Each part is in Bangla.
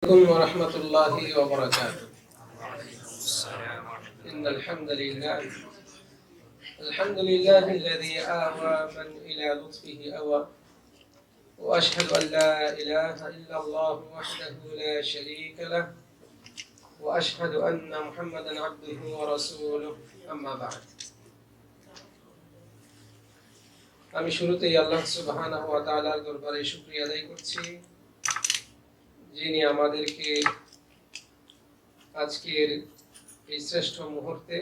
عليكم ورحمة الله وبركاته. إن الحمد لله الذي آوى من إلى لطفه أوى، وأشهد أن لا إله إلا الله وحده لا شريك له، وأشهد أن محمدا عبده ورسوله، أما بعد। আমি শুরুতেই আল্লাহ সুবহানাহু ওয়া তাআলার দরবারে শুকরিয়া আদায় করছি, যিনি আমাদেরকে আজকের এই শ্রেষ্ঠ মুহূর্তে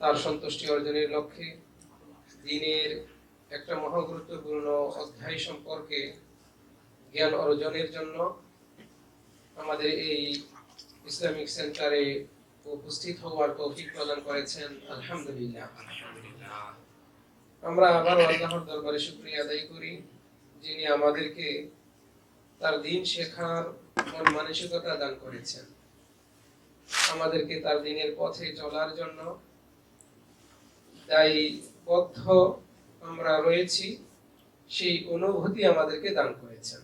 তার সন্তুষ্টি অর্জনের লক্ষ্যে দিনের একটা মহা গুরুত্বপূর্ণ অধ্যায় সম্পর্কে জ্ঞান অর্জনের জন্য আমাদের এই ইসলামিক সেন্টারে উপস্থিত হওয়ার তৌফিক প্রদান করেছেন। আলহামদুলিল্লাহ। আমরা আবার আল্লাহর দরবারে শুকরিয়া আদায় করি, যিনি আমাদেরকে তার দ্বীন শেখার মন মানসিকতা দান করেছেন, আমাদেরকে তার দ্বীনের পথে চলার জন্য দায়বদ্ধ আমরা রয়েছি সেই অনুভূতি আমাদেরকে দান করেছেন।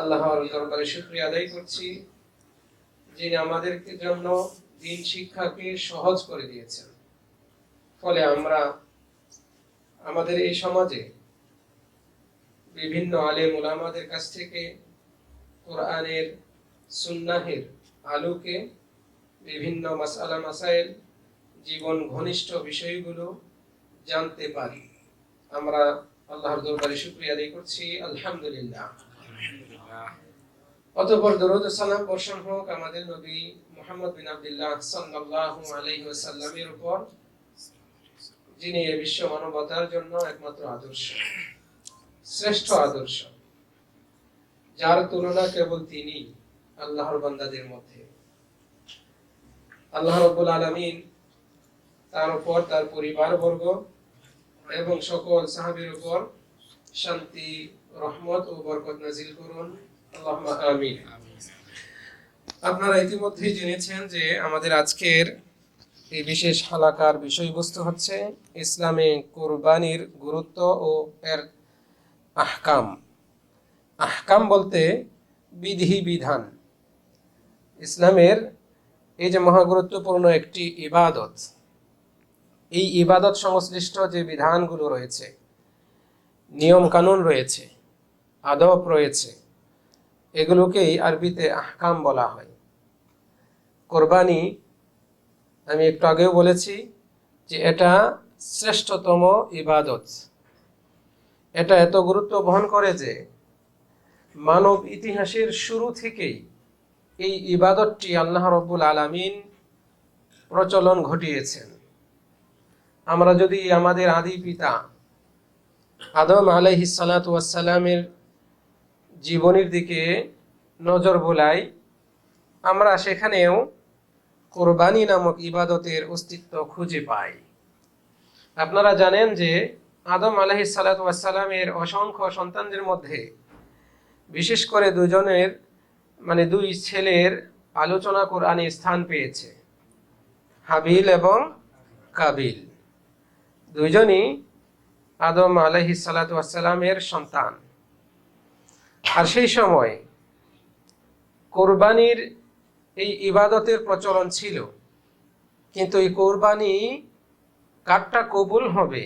আল্লাহর দরবারে শুকরিয়া আদায় করছি, যিনি আমাদেরকে জন্য দ্বীন শিক্ষাকে সহজ করে দিয়েছেন। ফলে আমরা আমাদের এই সমাজে বিভিন্ন আলেম উলামাদের কাছ থেকে কোরআনের সুন্নাহের আলোকে বিভিন্ন মাসআলা মাসাইল, জীবন ঘনিষ্ঠ বিষয়গুলো জানতে পারি। আমরা আল্লাহর দরবারে শুকরিয়া আদায় করছি। আলহামদুলিল্লাহ। অতঃপর দরুদ ও সালাম বর্ষণ হোক আমাদের নবী মুহাম্মদ বিন আব্দুল্লাহ সাল্লাল্লাহু আলাইহি ওয়াসাল্লামের উপর, যিনি এই বিশ্ব মানবতার জন্য একমাত্র আদর্শ, শ্রেষ্ঠ আদর্শ, যার তুলনা কেবল তিনি আল্লাহর বান্দাদের মধ্যে। আল্লাহ রাব্বুল আলামিন তার উপর, তার পরিবারবর্গ এবং সকল সাহাবীর উপর শান্তি, রহমত ও বরকত নাজিল করুন। আল্লাহুম্মা আমিন। আপনারা ইতিমধ্যেই জেনেছেন যে আমাদের আজকের এই বিশেষ হালাকার বিষয়বস্তু হচ্ছে ইসলামে কুরবানির গুরুত্ব ও এর আহকাম। আহকাম বলতে বিধি বিধান। ইসলামের এই যে মহাগুরুত্বপূর্ণ একটি ইবাদত, এই ইবাদত সংশ্লিষ্ট যে বিধানগুলো রয়েছে, নিয়ম কানুন রয়েছে, আদব রয়েছে, এগুলোকেই আরবিতে আহকাম বলা হয়। কোরবানি, আমি একটু আগেও বলেছি যে এটা শ্রেষ্ঠতম ইবাদত। এটা এত গুরুত্ব বহন করে যে মানব ইতিহাসের শুরু থেকেই এই ইবাদতটি আল্লাহ রাব্বুল আলামিন প্রচলন ঘটিয়েছেন। আমরা যদি আমাদের আদি পিতা আদম আলাইহিস সালাতু ওয়াস সালামের জীবনের দিকে নজর বোলাই, আমরা সেখানেও কোরবানি নামক ইবাদতের অস্তিত্ব খুঁজে পাই। আপনারা জানেন যে আদম আলাইহিস সালাতু ওয়াস সালামের অসংখ্য সন্তানদের মধ্যে বিশেষ করে দুই ছেলের আলোচনা কোরআনে স্থান পেয়েছে, হাবিল এবং কাবিল। দুইজনই আদম আলাইহিস সালাতু ওয়াস সালামের সন্তান। আর সেই সময় কোরবানির এই ইবাদতের প্রচলন ছিল, কিন্তু এই কোরবানি কারটা কবুল হবে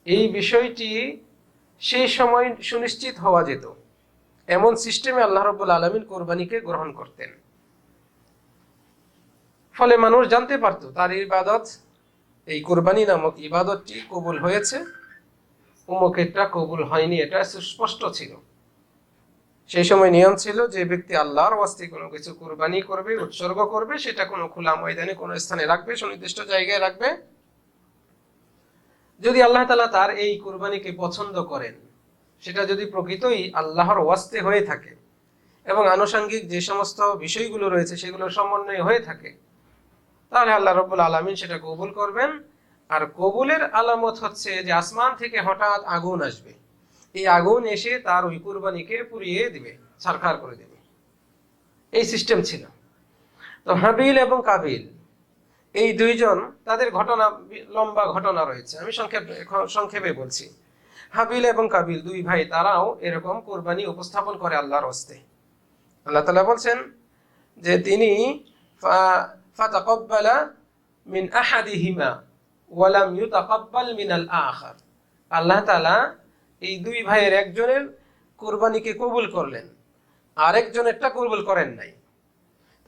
এই বিষয়টি সেই সময় সুনিশ্চিত হওয়া যেত। এমন সিস্টেমে আল্লাহ রাব্বুল আলামিন কোরবানিকে গ্রহণ করতেন। ফলে মানুষ জানতে পারত তার ইবাদত, এই কোরবানি নামক ইবাদতটি কবুল হয়েছে, অমুকেরটা কবুল হয়নি, এটা সুস্পষ্ট ছিল। সেই সময় নিয়ম ছিল যে ব্যক্তি আল্লাহর ওয়াস্তে কোনো কিছু কোরবানি করবে, উৎসর্গ করবে, সেটা কোনো খোলা ময়দানে কোনো স্থানে রাখবে, সুনির্দিষ্ট জায়গায় রাখবে। যদি আল্লাহ তাআলা তার এই কোরবানিকে পছন্দ করেন, সেটা যদি প্রকৃতই আল্লাহর ওয়াস্তে হয়ে থাকে এবং আনুষঙ্গিক যে সমস্ত বিষয়গুলো রয়েছে সেগুলোর সমন্বয় হয়ে থাকে, তাহলে আল্লাহ রাব্বুল আলামিন সেটা কবুল করবেন। আর কবুলের আলামত হচ্ছে যে আসমান থেকে হঠাৎ আগুন আসবে, এই আগুন এসে তার ওই কুরবানিকে পুড়িয়ে দিবে, ছারখার করে দেবে। এই সিস্টেম ছিল। তো হাবিল এবং কাবিল এই দুইজন, তাদের ঘটনা, লম্বা ঘটনা রয়েছে, আমি সংক্ষেপে বলছি। হাবিল এবং কাবিল দুই ভাই তারাও এরকম কোরবানি উপস্থাপন করে আল্লাহর হস্তে। আল্লাহ তাআলা বলছেন যে তিনি ফাতাকাব্বালা মিন আহাদিহিমা ওয়া লাম ইউতাকাব্বাল মিনাল আখার, আল্লাহ তাআলা এই দুই ভাইয়ের একজনের কোরবানিকে কবুল করলেন, আরেকজনেরটা কবুল করেন নাই।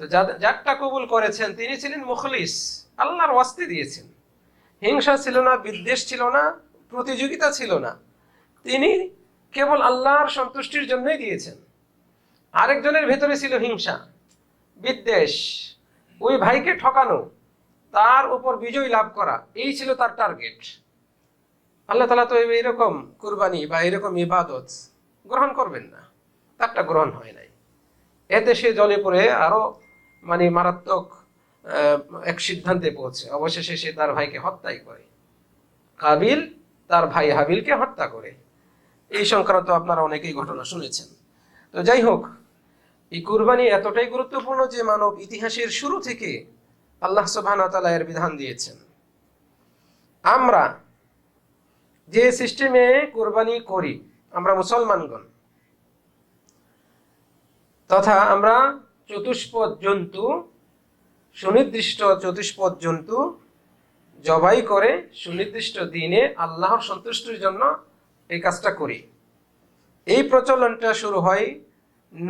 তো যারটা কবুল করেছেন তিনি ছিলেন মুখলিস, আল্লাহর ওয়াস্তে দিয়েছেন, হিংসা ছিল না, বিদ্বেষ ছিল না, প্রতিযোগিতা ছিল না, তিনি কেবল আল্লাহর সন্তুষ্টির জন্যই দিয়েছেন। আরেকজনের ভেতরে ছিল হিংসা, বিদ্বেষ, ওই ভাইকে ঠকানো, তার উপর বিজয় লাভ করা, এই ছিল তার টার্গেট। আল্লাহ তাআলা তো এরকম কুরবানি বা এরকম ইবাদত গ্রহণ করবেন না, তারটা গ্রহণ হয় নাই। এতে সে জলে পড়ে আরো মারাত্মক এক সিদ্ধান্তে পৌঁছে, অবশেষে সে তার ভাইকে হত্যাই করে। কাবিল তার ভাই হাবিলকে হত্যা করে। এই সংক্রান্ত আপনারা অনেকেই ঘটনা শুনেছেন। তো যাই হোক, এই কুরবানি এতটাই গুরুত্বপূর্ণ যে মানব ইতিহাসের শুরু থেকে আল্লাহ সুবহানাহু ওয়া তাআলা এর বিধান দিয়েছেন। আমরা যে সিস্টেমে কুরবানি করি, আমরা মুসলমানগণ, তথা আমরা চতুষ্পদ জন্তু, সুনির্দিষ্ট চতুষ্পদ জন্তু জবাই করে সুনির্দিষ্ট দিনে আল্লাহর সন্তুষ্টির জন্য এই কাজটা করি। এই প্রচলনটা শুরু হয়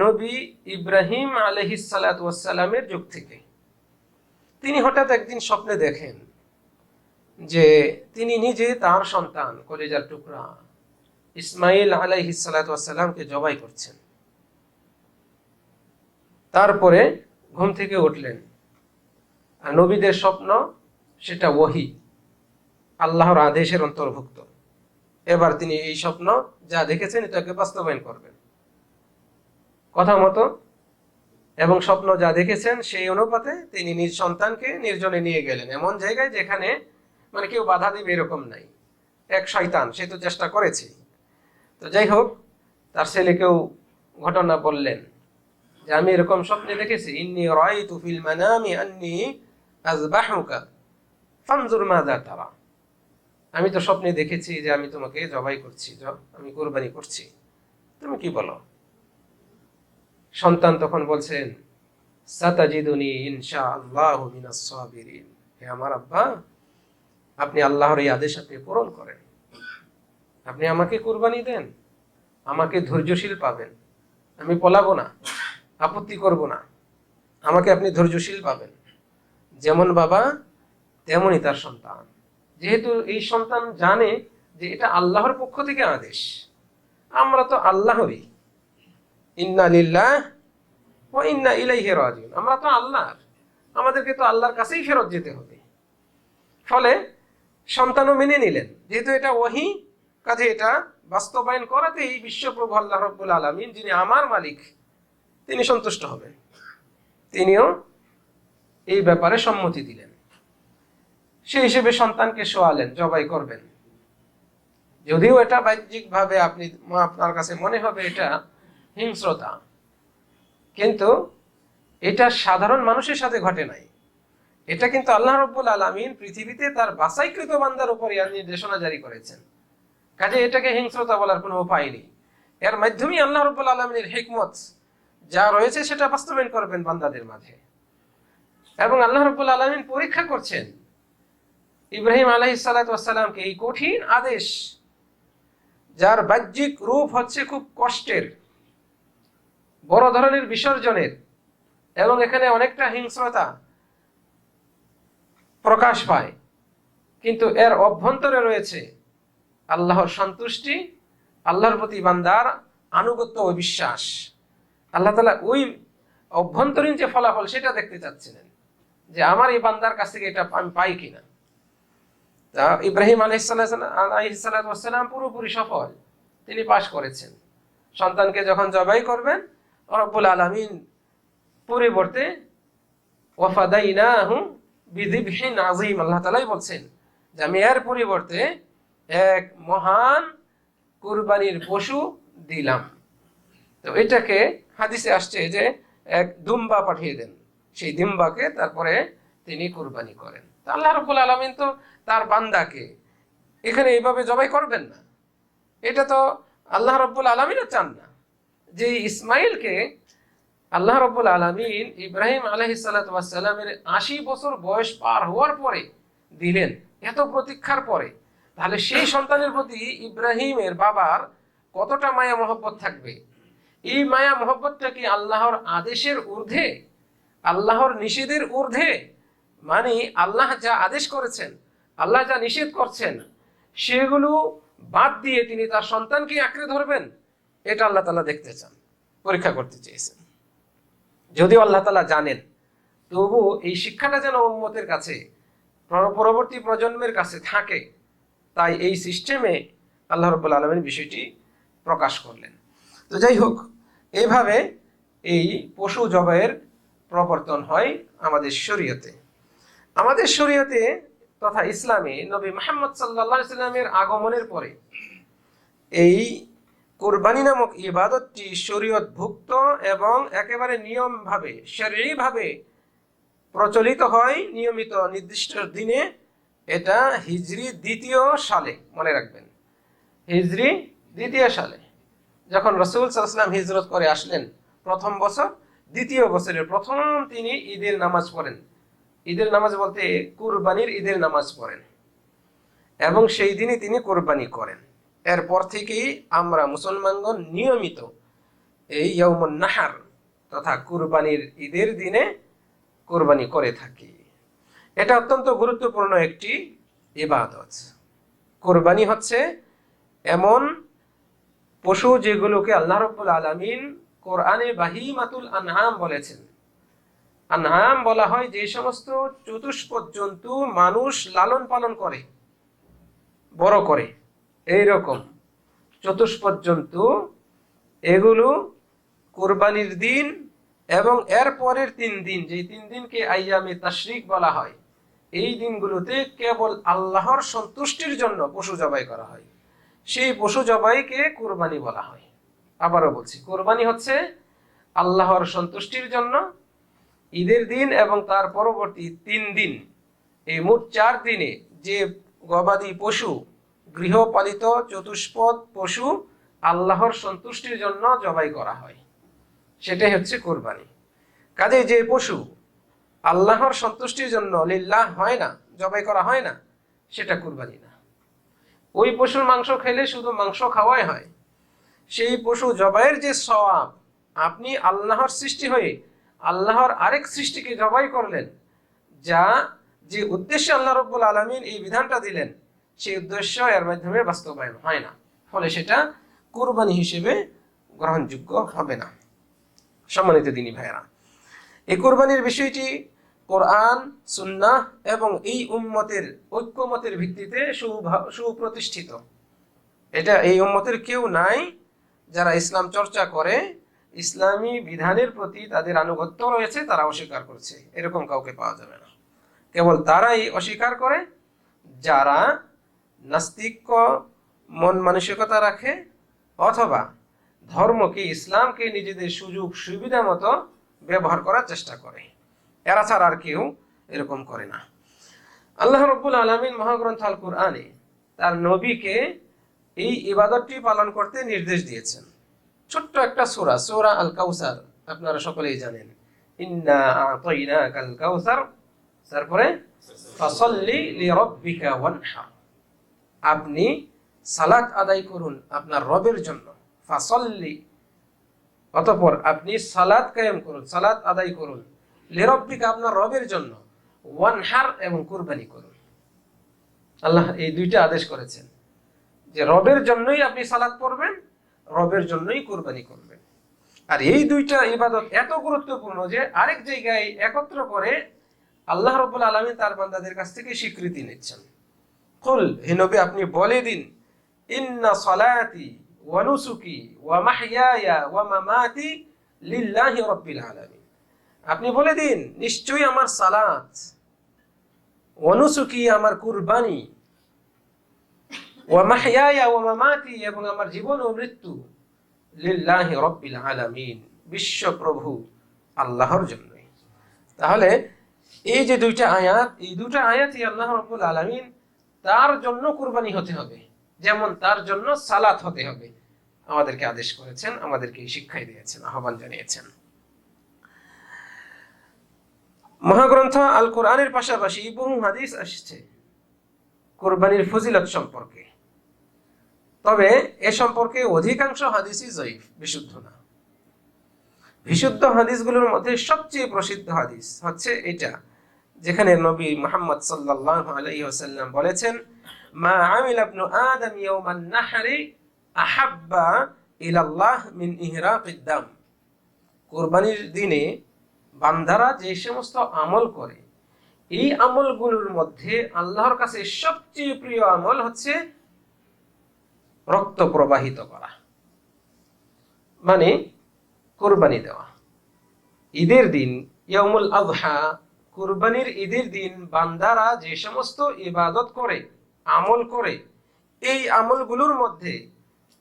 নবী ইব্রাহিম আলাইহিস সালাতু ওয়াস সালামের যুগ থেকে। তিনি হঠাৎ একদিন স্বপ্নে দেখেন যে তিনি নিজে তার সন্তান কলিজার টুকরা ইসমাইল আলাইহিস সালাতু ওয়াস সালামকে জবাই করছেন। তারপরে ঘুম থেকে উঠলেন। আর নবীদের স্বপ্ন সেটা ওহী, আল্লাহর আদেশের অন্তর্ভুক্ত। এবার তিনি এই স্বপ্ন যা দেখেছেন এটাকে বাস্তবায়ন করবেন কথা মতো, এবং স্বপ্ন যা দেখেছেন সেই অনুপাতে তিনি নিজ সন্তানকে নির্জনে নিয়ে গেলেন, এমন জায়গায় যেখানে কেউ বাধা দিবে এরকম নাই। এক শয়তান, সে তো চেষ্টা করেছে। তো যাই হোক, তার ছেলেকেও ঘটনা বললেন যে আমি এরকম স্বপ্নে দেখেছি, ইন্নী রাআইতু ফিল মানামি আন্নী আযবাহুকা ফানজুর মাযা তারা, আমি তো স্বপ্নে দেখেছি যে আমি তোমাকে জবাই করছি, আমি কুরবানি করছি, তুমি কি বলো? সন্তান তখন বলছেন, সাতাজিদুনি ইনশাআল্লাহু মিনাস সাবিরিন, হে আমার আব্বা, আপনি আল্লাহর এই আদেশ আপনি পূরণ করেন, আপনি আমাকে কুরবানি দেন, আমাকে ধৈর্যশীল পাবেন, আমি পলাবো না, আপত্তি করব না, আমাকে আপনি ধৈর্যশীল পাবেন। যেমন বাবা তেমনই তার সন্তান, যেহেতু এই সন্তান জানে যে এটা আল্লাহর পক্ষ থেকে আদেশ, আমরা তো আল্লাহরই, ইন্না লিল্লাহ ওয়া ইন্না ইলাইহি রাজিউন, আমরা তো আল্লাহর, আমাদেরকে তো আল্লাহর কাছেই ফেরত যেতে হবে। ফলে সন্তানও মেনে নিলেন, যেহেতু এটা ওহী, কাজে এটা বাস্তবায়ন করাতে এই বিশ্বপ্রভু আল্লাহ রাব্বুল আলামিন, যিনি আমার মালিক, তিনি সন্তুষ্ট হবেন। তিনিও এই ব্যাপারে সম্মতি দিলেন। সেই হিসেবে সন্তানকে শোয়ালেন, জবাই করবেন। যদিও এটা বাহ্যিকভাবে আপনার কাছে মনে হবে এটা হিংস্রতা, কিন্তু এটা সাধারণ মানুষের সাথে ঘটে নাই। এটা কিন্তু আল্লাহ রাব্বুল আলামিন পৃথিবীতে তার বাছাইকৃত বান্দার উপর নির্দেশনা জারি করেছেন। কাজে এটাকে হিংস্রতা বলার কোনো উপায় নেই। এর মাধ্যমেই আল্লাহ রাব্বুল আলামিনের হিকমত যা রয়েছে সেটা বাস্তবায়ন করবেন বান্দাদের মাঝে। এবং আল্লাহ রাব্বুল আলামিন পরীক্ষা করছেন ইব্রাহিম আলাইহিস সালাতু ওয়াস সালামকে, এই কঠিন আদেশ যার বাহ্যিক রূপ হচ্ছে খুব কষ্টের, বড় ধরনের বিসর্জনের, এবং এখানে অনেকটা হিংস্রতা প্রকাশ পায়, কিন্তু এর অভ্যন্তরে রয়েছে আল্লাহর সন্তুষ্টি, আল্লাহর প্রতি বান্দার আনুগত্য ও বিশ্বাস। আল্লাহ তাআলা ওই অভ্যন্তরীণ যে ফলাফল সেটা দেখতে চাচ্ছিলেন, যে আমার এই বান্দার কাছ থেকে এটা আমি পাই কিনা। তা ইব্রাহিম আলাইহিস সালাম পুরোপুরি সফল, তিনি পাশ করেছেন। সন্তানকে যখন জবাই করবেন, রব্বুল আলামিন পরিবর্তে ওয়াফাদাইনাহু বিযিবহিন আযীম, আল্লাহ তাআলাই বলছেন যে আমি এর পরিবর্তে এক মহান কুরবানির পশু দিলাম। তো এটাকে হাদিসে আসছে যে এক দুম্বা পাঠিয়ে দেন, সেই দুম্বাকে তারপরে তিনি কুরবানি করেন। আল্লাহ রাব্বুল আলামিন তো তার বান্দাকে এখানে এইভাবে জবাই করবেন না, এটা তো আল্লাহ রাব্বুল আলামিনও চান না যে ইসমাইলকে আল্লাহ রাব্বুল আলামিন ইব্রাহিম আলাইহিস সালাতু ওয়াস সালামের ৮০ বছর বয়স পার হওয়ার পরে দিলেন, এত প্রতীক্ষার পরে। তাহলে সেই সন্তানের প্রতি ইব্রাহিমের বাবার কতটা মায়া মহব্বত থাকবে? এই মায়া মহব্বতটা কি আল্লাহর আদেশের ঊর্ধ্বে, আল্লাহর নিষেধের ঊর্ধ্বে? মানে আল্লাহ যা আদেশ করেছেন, আল্লাহ যা নিষেধ করছেন, সেগুলো বাদ দিয়ে তিনি তার সন্তানকে আঁকড়ে ধরবেন? এটা আল্লাহ তাআলা দেখতে চান, পরীক্ষা করতে চেয়েছেন। যদিও আল্লাহ তাআলা জানেন, তবু এই শিক্ষাটা যেন উম্মতের কাছে, পরবর্তী প্রজন্মের কাছে থাকে, তাই এই সিস্টেমে আল্লাহ রাব্বুল আলামিন বিষয়টি প্রকাশ করলেন। তো যাই হোক, এইভাবে এই পশু জবাইয়ের প্রবর্তন হয় আমাদের শরীয়তে। আমাদের শরীয়তে তথা ইসলামে নবী মুহাম্মদ সাল্লাল্লাহু আলাইহি সাল্লামের আগমনের পরে এই কুরবানি নামক ইবাদতটি শরীয়তভুক্ত এবং একেবারে নিয়মভাবে, শরঈভাবে প্রচলিত হয় নিয়মিত নির্দিষ্ট দিনে। এটা হিজরি ২য় সালে, মনে রাখবেন, হিজরি ২য় সালে যখন রাসূল সাল্লাল্লাহু আলাইহি ওয়াসাল্লাম হিজরত করে আসলেন, প্রথম বছর, ২য় বছরের প্রথম তিনি ঈদের নামাজ পড়েন। ঈদের নামাজ বলতে কুরবানির ঈদের নামাজ পড়েন এবং সেই দিনই তিনি কোরবানি করেন। এরপর থেকেই আমরা মুসলমানগণ নিয়মিত এই ইয়াউমুন নাহার তথা কুরবানির ঈদের দিনে কোরবানি করে থাকি। এটা অত্যন্ত গুরুত্বপূর্ণ একটি ইবাদত। কোরবানি হচ্ছে এমন পশু যেগুলোকে আল্লাহ রাব্বুল আলামিন কোরআনে বাহিমাতুল আনআম বলেছেন। আনআম বলা হয় যে সমস্ত চতুষ্পদ জন্তু মানুষ লালন পালন করে, বড় করে, এইরকম চতুষ্পদ জন্তু, এগুলো কোরবানির দিন এবং এর পরের ৩ দিন, যে ৩ দিনকে আইয়ামে তাশরিক বলা হয়, এই দিনগুলোতে কেবল আল্লাহর সন্তুষ্টির জন্য পশু জবাই করা হয়। সেই পশু জবাইকে কোরবানি বলা হয়। আবারও বলছি, কোরবানি হচ্ছে আল্লাহর সন্তুষ্টির জন্য ঈদের দিন এবং তার পরবর্তী ৩ দিন, এই মোট ৪ দিনে যে গবাদি পশু, গৃহপালিত চতুষ্পদ পশু আল্লাহর সন্তুষ্টির জন্য জবাই করা হয়, সেটাই হচ্ছে কোরবানি। কাজে যে পশু আল্লাহর সন্তুষ্টির জন্য লিল্লাহ হয় না, জবাই করা হয় না, সেটা কোরবানি না। ওই পশুর মাংস খেলে শুধু মাংস খাওয়াই হয়। সেই পশু জবাইয়ের যে সওয়াব, আপনি আল্লাহর সৃষ্টি হয়ে আল্লাহর আরেক সৃষ্টিকে জবাই করলেন, যা যে উদ্দেশ্যে আল্লাহ রাব্বুল আলামিন এই বিধানটা দিলেন, সেই উদ্দেশ্য এর মাধ্যমে বাস্তবায়ন হয় না, ফলে সেটা কুরবানি হিসেবে গ্রহণযোগ্য হবে না। সম্মানিত দিনী ভাইয়েরা, এই কুরবানির বিষয়টি কোরআন, সুন্নাহ এবং এই উম্মতের ঐক্যমতের ভিত্তিতে সুপ্রতিষ্ঠিত। এটা এই উম্মতের কেউ নাই যারা ইসলাম চর্চা করে, ইসলামী বিধানের প্রতি তাদের আনুগত্য রয়েছে, তারা অস্বীকার করছে, এরকম কাউকে পাওয়া যাবে না। কেবল তারাই অস্বীকার করে যারা নাস্তিক্য মন মানসিকতা রাখে অথবা ধর্মকে, ইসলামকে নিজেদের সুযোগ সুবিধা মতো ব্যবহার করার চেষ্টা করে। এরা ছাড়া আর কেউ এরকম করে না। আল্লাহ রাব্বুল আলামিন মহাগ্রন্থ আল কুরআনে তার নবীকে এই ইবাদতটি পালন করতে নির্দেশ দিয়েছেন। ছোট্ট একটা সূরা, সূরা আল কাউসার, আপনারা সকলেই জানেন, ইন্না আ'তাইনাকাল কাউসার, তারপরে ফাসাল্লি লিরাব্বিকা ওয়ানহার, আপনি সালাত আদায় করুন আপনার রবের জন্য। ফাসাল্লি, অতঃপর আপনি সালাত কায়েম করুন, সালাত আদায় করুন, লিরাব্বিকা, আপনার রবের জন্য, ওয়ানহার, এবং কুরবানি করুন। আল্লাহ এই দুইটা আদেশ করেছেন যে রবের জন্যই আপনি সালাত পড়বেন, রবের জন্যই কুরবানি করবেন। আর এই দুইটা ইবাদত এত গুরুত্বপূর্ণ যে আরেক জায়গায় একত্র করে আল্লাহ রাব্বুল আলামিন তার বান্দাদের কাছ থেকে স্বীকৃতি নিচ্ছেন। কুল, হে নবী আপনি বলে দিন, ইন্না সালাতি ওয়া নুসুকি ওয়া মাহইয়ায়া ওয়া মামাতি লিল্লাহি রাব্বিল আলামিন, আপনি বলে দিন নিশ্চয়ই আমার সালাত, ওয়া নুসুকি আমার কুরবানি, ওয়া মাহইয়ায়া ওয়া মামাতি এবং আমার জীবন ও মৃত্যু, লিল্লাহি রাব্বিল আলামিন, বিশ্বপ্রভু আল্লাহর জন্যই। তাহলে এই যে দুইটা আয়াত, এই দুইটা আয়াতই আল্লাহ রাব্বুল আলামিন তার জন্য কুরবানি হতে হবে, যেমন তার জন্য সালাত হতে হবে, আমাদেরকে আদেশ করেছেন, আমাদেরকে শিক্ষাই দিয়েছেন, আহ্বান জানিয়েছেন। মহাগ্রন্থ আল কোরআনের পাশাপাশি বহু হাদিস আসছে কুরবানির ফজিলত সম্পর্কে, তবে এ সম্পর্কে অধিকাংশ হাদিসই জয়ীফ, বিশুদ্ধ না। বিশুদ্ধ হাদিসগুলোর মধ্যে সবচেয়ে প্রসিদ্ধ হাদিস হচ্ছে এটা, যেখানে নবী মুহাম্মদ সাল্লাল্লাহু আলাইহি ওয়াসাল্লাম বলেছেন, মা আমিলা ইবনু আদম ইয়াওমান নাহরি আহাব্বা ইলাল্লাহ মিন ইহরাকিদ দাম। কুরবানির দিনে বান্দারা যে সমস্ত আমল করে, এই আমলগুলোর মধ্যে আল্লাহর কাছে সবচেয়ে প্রিয় আমল হচ্ছে রক্ত প্রবাহিত করা, মানে কুরবানি দেওয়া। ঈদের দিন, ইয়াউমুল আযহা, কুরবানির ঈদের দিন বান্দারা যে সমস্ত ইবাদত করে, আমল করে, এই আমলগুলোর মধ্যে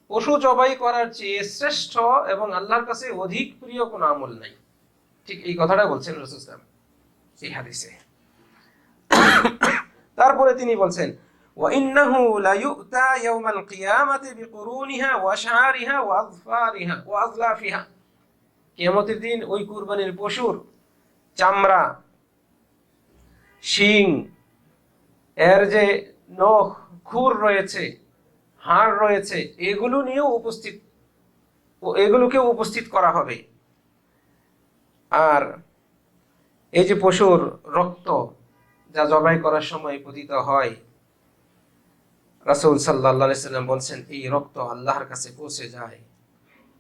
পশু জবাই করার চেয়ে শ্রেষ্ঠ এবং আল্লাহর কাছে অধিক প্রিয় কোনো আমল নাই। ঠিক এই কথাটা বলছেন রাসূল সাল্লাল্লাহু আলাইহি ওয়াসাল্লাম এই হাদিসে। তারপরে তিনি বলছেন, ওয়া ইন্নাহু লা ইউতা ইয়াউমাল কিয়ামাতি বিকুরুনিহা ওয়া শাআরিহা ওয়া আযফারিহা ওয়া আযলাফিহা। কিয়ামতের দিন ওই কুরবানির পশুর চামড়া, শিং, এর যে নখ, খুর রয়েছে, হাড় রয়েছে, এগুলোকে উপস্থিত করা হবে। আর এই যে পশুর রক্ত যা জবাই করার সময় পতিত হয়, রাসূল সাল্লাল্লাহু আলাইহি সাল্লাম বলছেন এই রক্ত আল্লাহর কাছে পৌঁছে যায়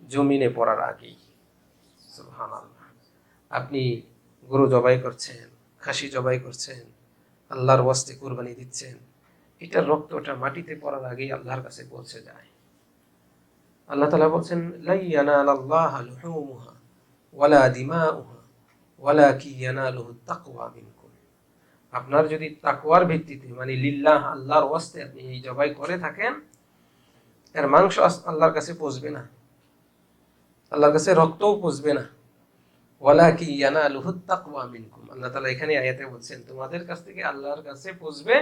জমিনে পড়ার আগেই। সুবহানাল্লাহ। আপনি গরু জবাই করছেন, খাসি জবাই করছেন, আল্লাহর ওয়াস্তে কুরবানি দিচ্ছেন, এটার রক্তটা মাটিতে পড়ার আগেই আল্লাহর কাছে পৌঁছে যায়। আল্লাহ তাআলা বলছেন, লা ইয়ানালাল্লাহু লুহুমুহা ওয়ালা দিমাউহা ওয়ালাকিন ইয়ানালুহু তাকওয়া মিনকুম। আপনার যদি তাকওয়ার ভিত্তিতে, মানে লিল্লাহ, আল্লাহর ওয়াস্তে আপনি এই জবাই করে থাকেন, এর মাংস আল্লাহর কাছে পৌঁছবে না, আল্লাহর কাছে রক্তও পৌঁছবে না। ওয়ালাকিন ইয়ানালুহু তাকওয়া মিনকুম, আল্লাহ তাআলা এখানে আয়াতে বলছেন তোমাদের কাছ থেকে আল্লাহর কাছে পৌঁছবে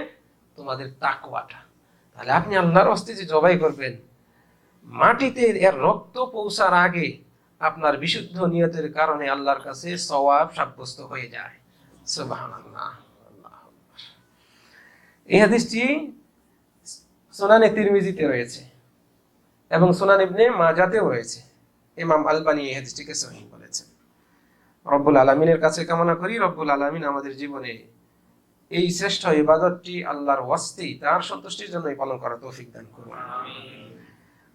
তোমাদের তাকওয়াটা। তাহলে আপনি আল্লাহর ওয়াস্তে যে জবাই করবেন, মাটিতে এর রক্ত পৌঁছার আগে আপনার বিশুদ্ধ নিয়তের কারণে আল্লাহর কাছে সওয়াব সাব্যস্ত হয়ে যায়। সুবহানাল্লাহ। এই হাদিসটি সুনানে তিরমিজিতে রয়েছে এবং সুনান ইবনে মাজাতেও রয়েছে। ইমাম আলবানী এই হাদিসটিকে সহিহ বলেছেন। রব্বুল আলামিনের কাছে কামনা করি রব্বুল আলামিন আমাদের জীবনে এই শ্রেষ্ঠ ইবাদতটি আল্লাহর ওয়াস্তেই, তার সন্তুষ্টির জন্যই পালন করার তৌফিক দান করুন।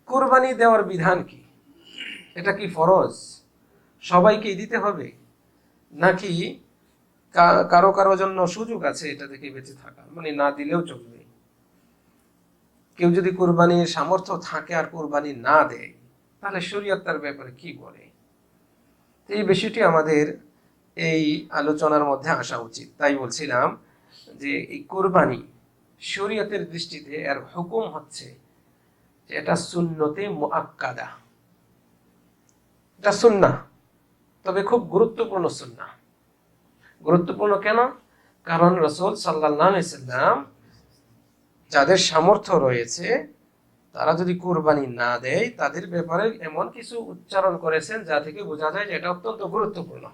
কুরবানি দেওয়ার বিধান কি? এটা কি ফরজ? সবাইকেই দিতে হবে, নাকি কারো কারো জন্য সুযোগ আছে এটা থেকে বেঁচে থাকা, মানে না দিলেও চলবে? কেউ যদি কুরবানির সামর্থ্য থাকে আর কুরবানি না দেয়, তাহলে শরীয়ত তার ব্যাপারে কি বলে? এই বিষয়টি আমাদের এই আলোচনার মধ্যে আসা উচিত। তাই বলছিলাম যে এই কুরবানি শরীয়তের দৃষ্টিতে এর হুকুম হচ্ছে যে এটা সুন্নতে মুআক্কাদা, এটা সুন্নাহ, তবে খুব গুরুত্বপূর্ণ সুন্নাহ। গুরুত্বপূর্ণ কেন? কারণ রাসূল সাল্লাল্লাহু আলাইহি সাল্লাম যাদের সামর্থ্য রয়েছে তারা যদি কুরবানি না দেয়, তাদের ব্যাপারে এমন কিছু উচ্চারণ করেছেন যা থেকে বোঝা যায় যে এটা অত্যন্ত গুরুত্বপূর্ণ।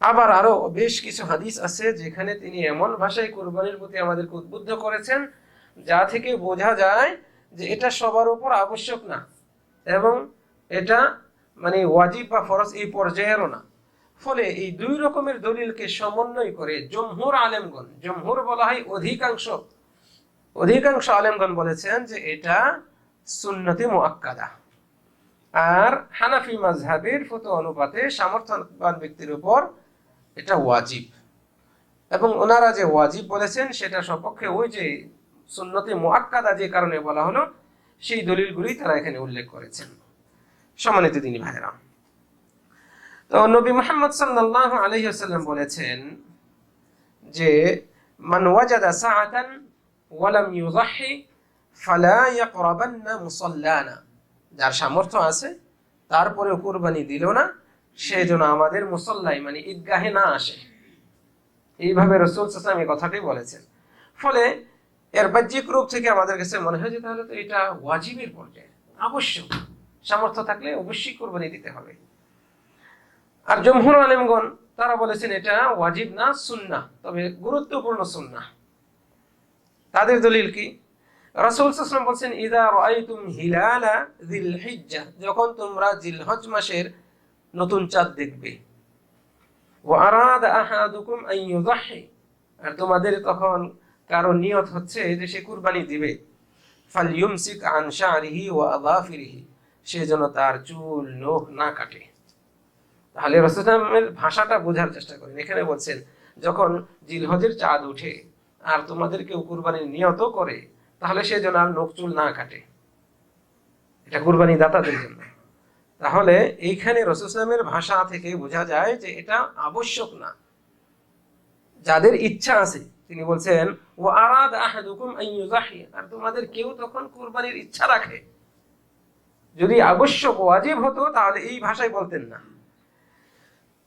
আবার আরো বেশ কিছু হাদিস আছে যেখানে তিনি এমন ভাষায় কুরবানির প্রতি আমাদেরকে উদ্বুদ্ধ করেছেন যা থেকে বোঝা যায় যে এটা সবার উপর আবশ্যক না, এবং এটা মানে ওয়াজিব বা ফরজ এই পর্যায়েরও না। ফলে এই দুই রকমের দলিলকে সমন্বয় করে জমহুর আলেমগণ, জমহুর বলা হয় অধিকাংশ আলেমগণ বলেছেন যে এটা সুন্নতে মুআক্কাদা। আর হানাফি মাযহাবের ফতোয়া অনুপাতে সামর্থ্যবান ব্যক্তির উপর এটা ওয়াজিব, এবং ওনারা যে ওয়াজিব বলেছেন সেটা সপক্ষে ওই যে সুন্নতে মুআক্কাদা যে কারণে বলা হলো সেই দলিলগুলি তারা এখানে উল্লেখ করেছেন। সম্মানিত দিনী ভাইরা, তো নবী মুহাম্মদ সাল্লাল্লাহু আলাইহি ওয়াসাল্লাম বলেছেন যে মান ওয়াজাদা সাআতান ওয়া লাম ইউযাহি ফালা ইয়াকরাবান্না মুসাল্লানা, যার সামর্থ্য আছে তারপরেও কুরবানি দিল না, সে যেন আমাদের মুসল্লায় মানে ঈদগাহে না আসে। এইভাবে রাসূল সাল্লাল্লাহু আলাইহি ওয়াসাল্লাম এই কথাটি বলেছেন। ফলে এর বাহ্যিক রূপ থেকে আমাদের কাছে মনে হয় যে তাহলে তো এটা ওয়াজিবের পর্যায়ে, আবশ্যক, সামর্থ্য থাকলে অবশ্যই কোরবানি দিতে হবে। আর জমহুর আলেমগণ তারা বলেছেন এটা ওয়াজিব না, সুন্নাহ, তবে গুরুত্বপূর্ণ সুন্নাহ। তাদের দলিল কি? রাসূল সাল্লাল্লাহু আলাইহি ওয়াসাল্লাম বলেছেন, ইযা রাআইতুম হিলালা যিল হিজ্জাহ, যখন তোমরা জিলহজ মাসের নতুন চাঁদ দেখবে, ওয়া আরাদা আহাদুকুম আন ইউযাহি, আর তোমাদের তখন কারো নিয়ত হচ্ছে যে সে কুরবানি দিবে, ফালইউমসিক আন শা'রিহি ওয়া আযাফিরিহি, সে যেন তার চুল নখ না কাটে। তাহলে রাসূল সাল্লাল্লাহু আলাইহি ওয়াসাল্লামের ভাষাটা বোঝার চেষ্টা করেন। এখানে বলছেন যখন জিলহজের চাঁদ ওঠে আর তোমাদের কেউ কুরবানির নিয়ত করে, তাহলে সে যেন আর নখ চুল না কাটে, এটা কুরবানি দাতাদের জন্য। তাহলে এইখানে রাসূল সাল্লাল্লাহু আলাইহি ওয়াসাল্লামের ভাষা থেকে বোঝা যায় যে এটা আবশ্যক না, যাদের ইচ্ছা আছে। তিনি বলছেন ওয়া আরাদা আহাদুকুম আন ইউযাহি, আর তোমাদের কেউ তখন কুরবানির ইচ্ছা রাখে। যদি আবশ্যক ওয়াজিব হতো তাহলে এই ভাষায় বলতেন না।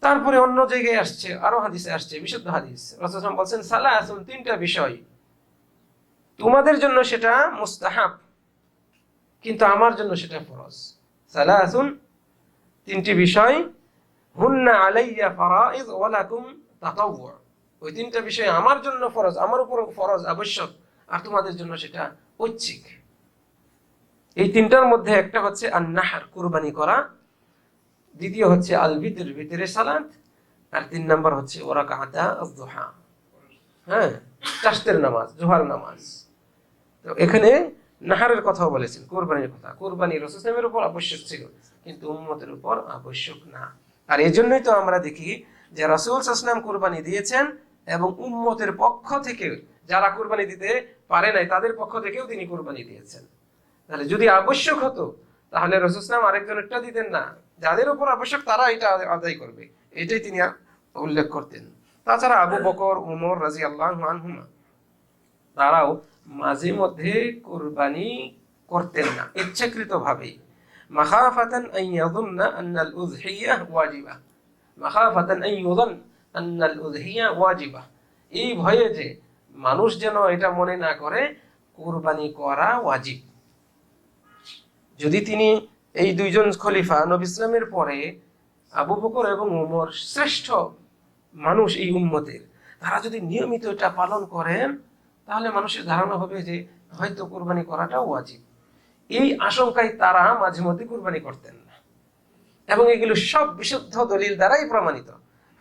তারপরে অন্য জায়গায় আসছে, আরো হাদিসে আসছে, বিশুদ্ধ হাদিস, রাসূল সাল্লাল্লাহু আলাইহি ওয়াসাল্লাম বলছেন সালাসুন, তিনটা বিষয় তোমাদের জন্য সেটা মুস্তাহাব, কিন্তু আমার জন্য সেটা ফরজ। সালাসুন, তিনটি বিষয়, হুন্না আলাইয়া ফারাইজ ওয়া লাকুম তাতাওয়ু, ওই তিনটা বিষয় আমার জন্য ফরজ, আমার উপর ফরজ আবশ্যক, আর তোমাদের জন্য সেটা ঐচ্ছিক। এই তিনটার মধ্যে একটা হচ্ছে আন-নাহর, কুরবানি করা, দ্বিতীয় হচ্ছে আল বিতর, বিতরের সালাত, আর তিন নাম্বার হচ্ছে ওয়া রাকাতা আয-যুহা, হ্যাঁ, চাশতের নামাজ, জোহর নামাজ। তো এখানে নাহারের কথাও বলেছেন, কুরবানির কথা। কুরবানি রাসূল সাল্লাল্লাহু আলাইহি ওয়াসাল্লামের উপর আবশ্যক ছিল, কিন্তু উম্মতের উপর আবশ্যক না। আর এই জন্যই তো আমরা দেখি যে রাসূল সাল্লাল্লাহু আলাইহি ওয়াসাল্লাম কুরবানি দিয়েছেন এবং উম্মতের পক্ষ থেকে যারা কুরবানি দিতে পারে নাই তাদের পক্ষ থেকেও তিনি কুরবানি দিয়েছেন। তাহলে যদি আবশ্যক হতো তাহলে রাসূল সাল্লাল্লাহু আলাইহি ওয়াসাল্লাম আরেকজনেরটা দিতেন না, যাদের উপর আবশ্যক তারা এটা আদায় করবে, এটাই তিনি উল্লেখ করতেন। তাছাড়া আবু বকর, উমর রাদিয়াল্লাহু আনহুমা তারাও মাঝে মধ্যে কুরবানি করতেন না, ইচ্ছাকৃতভাবেই, মাখাফাতান আন ইয়াযুন্না আন্নাল উযহিয়া ওয়াজিবা, মাখাফাতান আন ইয়াযুন আন্নাল উযহিয়া ওয়াজিবা, এই ভয়ে যে মানুষ যেন এটা মনে না করে কুরবানি করা ওয়াজিব। যদি তিনি, এই দুইজন খলিফা নবী ইসলামের পরে আবু বকর এবং উমর শ্রেষ্ঠ মানুষ এই উম্মতের, তারা যদি নিয়মিত এটা পালন করেন তাহলে মানুষের ধারণা হবে যে হয়তো কুরবানি করাটা ওয়াজিব। এই আশঙ্কায় তারা মাঝে মধ্যে কুরবানি করতেন না, এবং এগুলো সব বিশুদ্ধ দলিল দ্বারাই প্রমাণিত।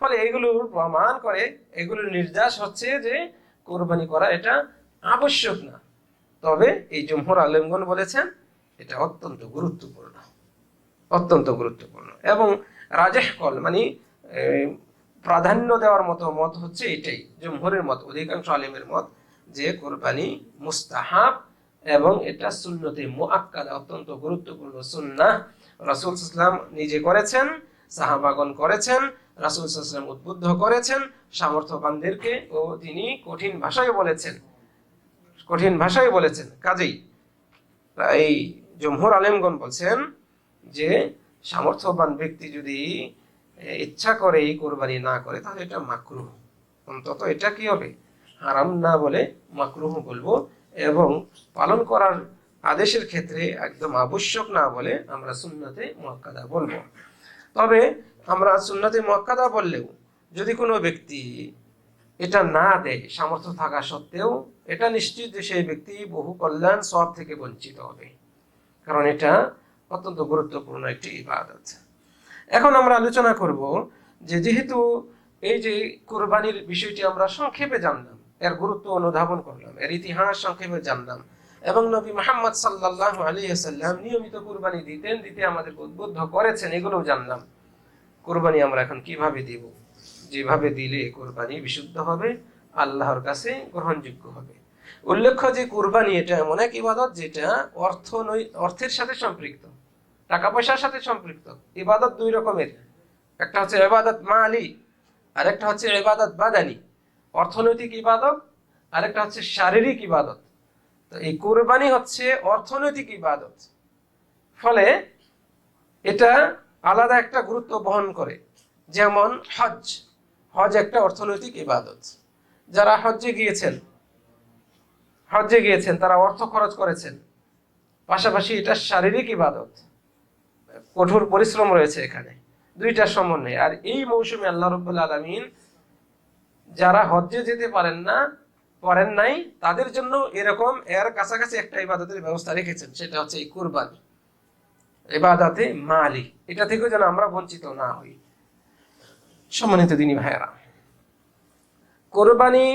ফলে এগুলো প্রমাণ করে, এগুলোর নির্যাস হচ্ছে যে কুরবানি করা এটা আবশ্যক না। তবে এই জমহুর আলেমগণ বলেছেন এটা অত্যন্ত গুরুত্বপূর্ণ, অত্যন্ত গুরুত্বপূর্ণ। এবং রাজেহ কল মানে প্রাধান্য দেওয়ার মতো মত হচ্ছে এটাই, জমহুরের মত, অধিকাংশ আলেমের মত, যে কুরবানি মুস্তাহাব এবং এটা সুন্নতে মুআক্কাদা, অত্যন্ত গুরুত্বপূর্ণ সুন্নাহ। রাসূল সাল্লাল্লাহু আলাইহি ওয়াসাল্লাম নিজে করেছেন, সাহাবাগণ করেছেন, রাসূল সাল্লাল্লাহু আলাইহি ওয়াসাল্লাম উদ্বুদ্ধ করেছেন সামর্থ্যবানদেরকে, ও তিনি কঠিন ভাষায় বলেছেন, কঠিন ভাষায় বলেছেন। কাজেই এই জমহুর আলেমগণ বলছেন যে সামর্থ্যবান ব্যক্তি যদি ইচ্ছা করে এই কুরবানি না করে তাহলে এটা মাকরুহ, অন্তত এটা কি হবে, হারাম না বলে মাকরুহ বলবো, এবং পালন করার আদেশের ক্ষেত্রে একদম আবশ্যক না বলে আমরা সুন্নতে মুআক্কাদা বলবো। তবে আমরা সুন্নতে মুআক্কাদা বললেও যদি কোনো ব্যক্তি এটা না দেয় সামর্থ্য থাকা সত্ত্বেও, এটা নিশ্চিত যে সেই ব্যক্তি বহু কল্যাণ সওয়াব থেকে বঞ্চিত হবে, কারণ এটা অত্যন্ত গুরুত্বপূর্ণ একটি ইবাদত। এখন আমরা আলোচনা করব যে যেহেতু এই যে কুরবানির বিষয়টি আমরা সংক্ষেপে জানলাম, এর গুরুত্ব অনুধাবন করলাম, এর ইতিহাস সংক্ষেপে জানলাম, এবং নবী মুহাম্মদ সাল্লাল্লাহু আলাইহি ওয়াসাল্লাম নিয়মিত কুরবানি দিতেন, দিতে আমাদের উদ্বুদ্ধ করেছেন, এগুলোও জানলাম। কুরবানি আমরা এখন কিভাবে দিব, যেভাবে দিলে কুরবানি বিশুদ্ধ হবে, আল্লাহর কাছে গ্রহণযোগ্য হবে। উল্লেখ্য যে কুরবানি এটা এমন এক ইবাদত যেটা অর্থের সাথে সম্পৃক্ত, টাকা পয়সার সাথে সম্পৃক্ত। ইবাদত দুই রকমের, একটা হচ্ছে ইবাদত মালি, আর একটা হচ্ছে ইবাদত বাদানি, অর্থনৈতিক ইবাদত, আর একটা হচ্ছে শারীরিক ইবাদত। তো এই কুরবানি হচ্ছে অর্থনৈতিক ইবাদত, ফলে এটা আলাদা একটা গুরুত্ব বহন করে। যেমন হজ, হজ একটা অর্থনৈতিক ইবাদত। যারা হজ্জে গিয়েছেন হজ্জে গিয়েছেন, তারা অর্থ খরচ করেছেন, পাশাপাশি এটা শারীরিক ইবাদত, কঠোর পরিশ্রম রয়েছে এখানে, দুইটার সমন্বয়। আর এই মৌসুমে আল্লাহ রাব্বুল আলামিন যারা হজ্জে যেতে পারেন নাই তাদের জন্য এরকম এর কাছাকাছি একটা ইবাদতের ব্যবস্থা রেখেছেন, সেটা হচ্ছে এই কুরবানি, ইবাদতে মালি। এটা থেকেও যেন আমরা বঞ্চিত না হই। সম্মানিত দিনী ভাইয়েরা, কোরবানি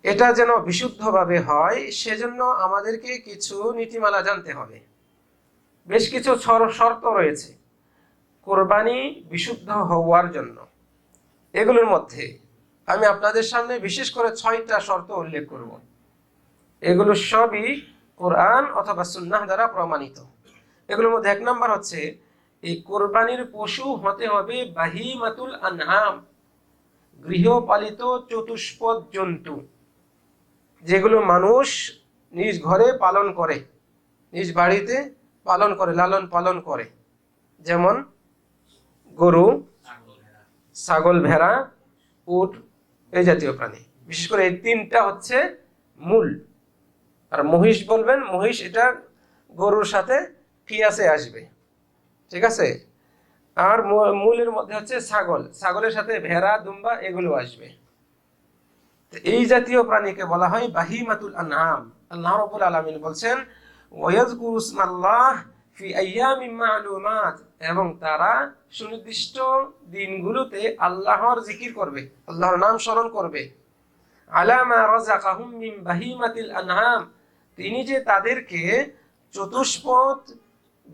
এটা যেন বিশুদ্ধভাবে হয় সেজন্য আমাদেরকে কিছু নীতিমালা জানতে হবে। বেশ কিছু শর্ত রয়েছে কোরবানি বিশুদ্ধ হওয়ার জন্য। এগুলোর মধ্যে আমি আপনাদের সামনে বিশেষ করে 6টা শর্ত উল্লেখ করব। এগুলো সবই কোরআন অথবা সুন্নাহ দ্বারা প্রমাণিত। এগুলোর মধ্যে 1 নম্বর হচ্ছে এই কোরবানির পশু হতে হবে বাহিমাতুল আনআম, গৃহপালিত চতুষ্পদ জন্তু, যেগুলো মানুষ নিজ ঘরে পালন করে, নিজ বাড়িতে পালন করে, লালন পালন করে। যেমন গরু, ছাগল, ভেড়া, উট, এই জাতীয় প্রাণী। বিশেষ করে এই 3টা হচ্ছে মূল। আর মহিষ বলবেন, মহিষ এটা গরুর সাথে কিয়াসে আসবে, ঠিক আছে। আর মূলের মধ্যে হচ্ছে ছাগল, ছাগলের সাথে ভেড়া, দুম্বা এগুলো আসবে। এই জাতীয় প্রাণীকে বলা হয় বাহিমাতুল আনআম। আল্লাহ রাব্বুল আলামিন বলছেন ওয়ায়াযকুরু ইসমাল্লাহ ফি আইয়ামিন মা'লুমাত, এবং তারা সুনির্দিষ্ট দিনগুলোতে আল্লাহর জিকির করবে, আল্লাহর নাম স্মরণ করবে। আলা মা রাযাকাহুম মিন বাহিমাতিল আনআম, তিনি যে তাদেরকে চতুষ্পদ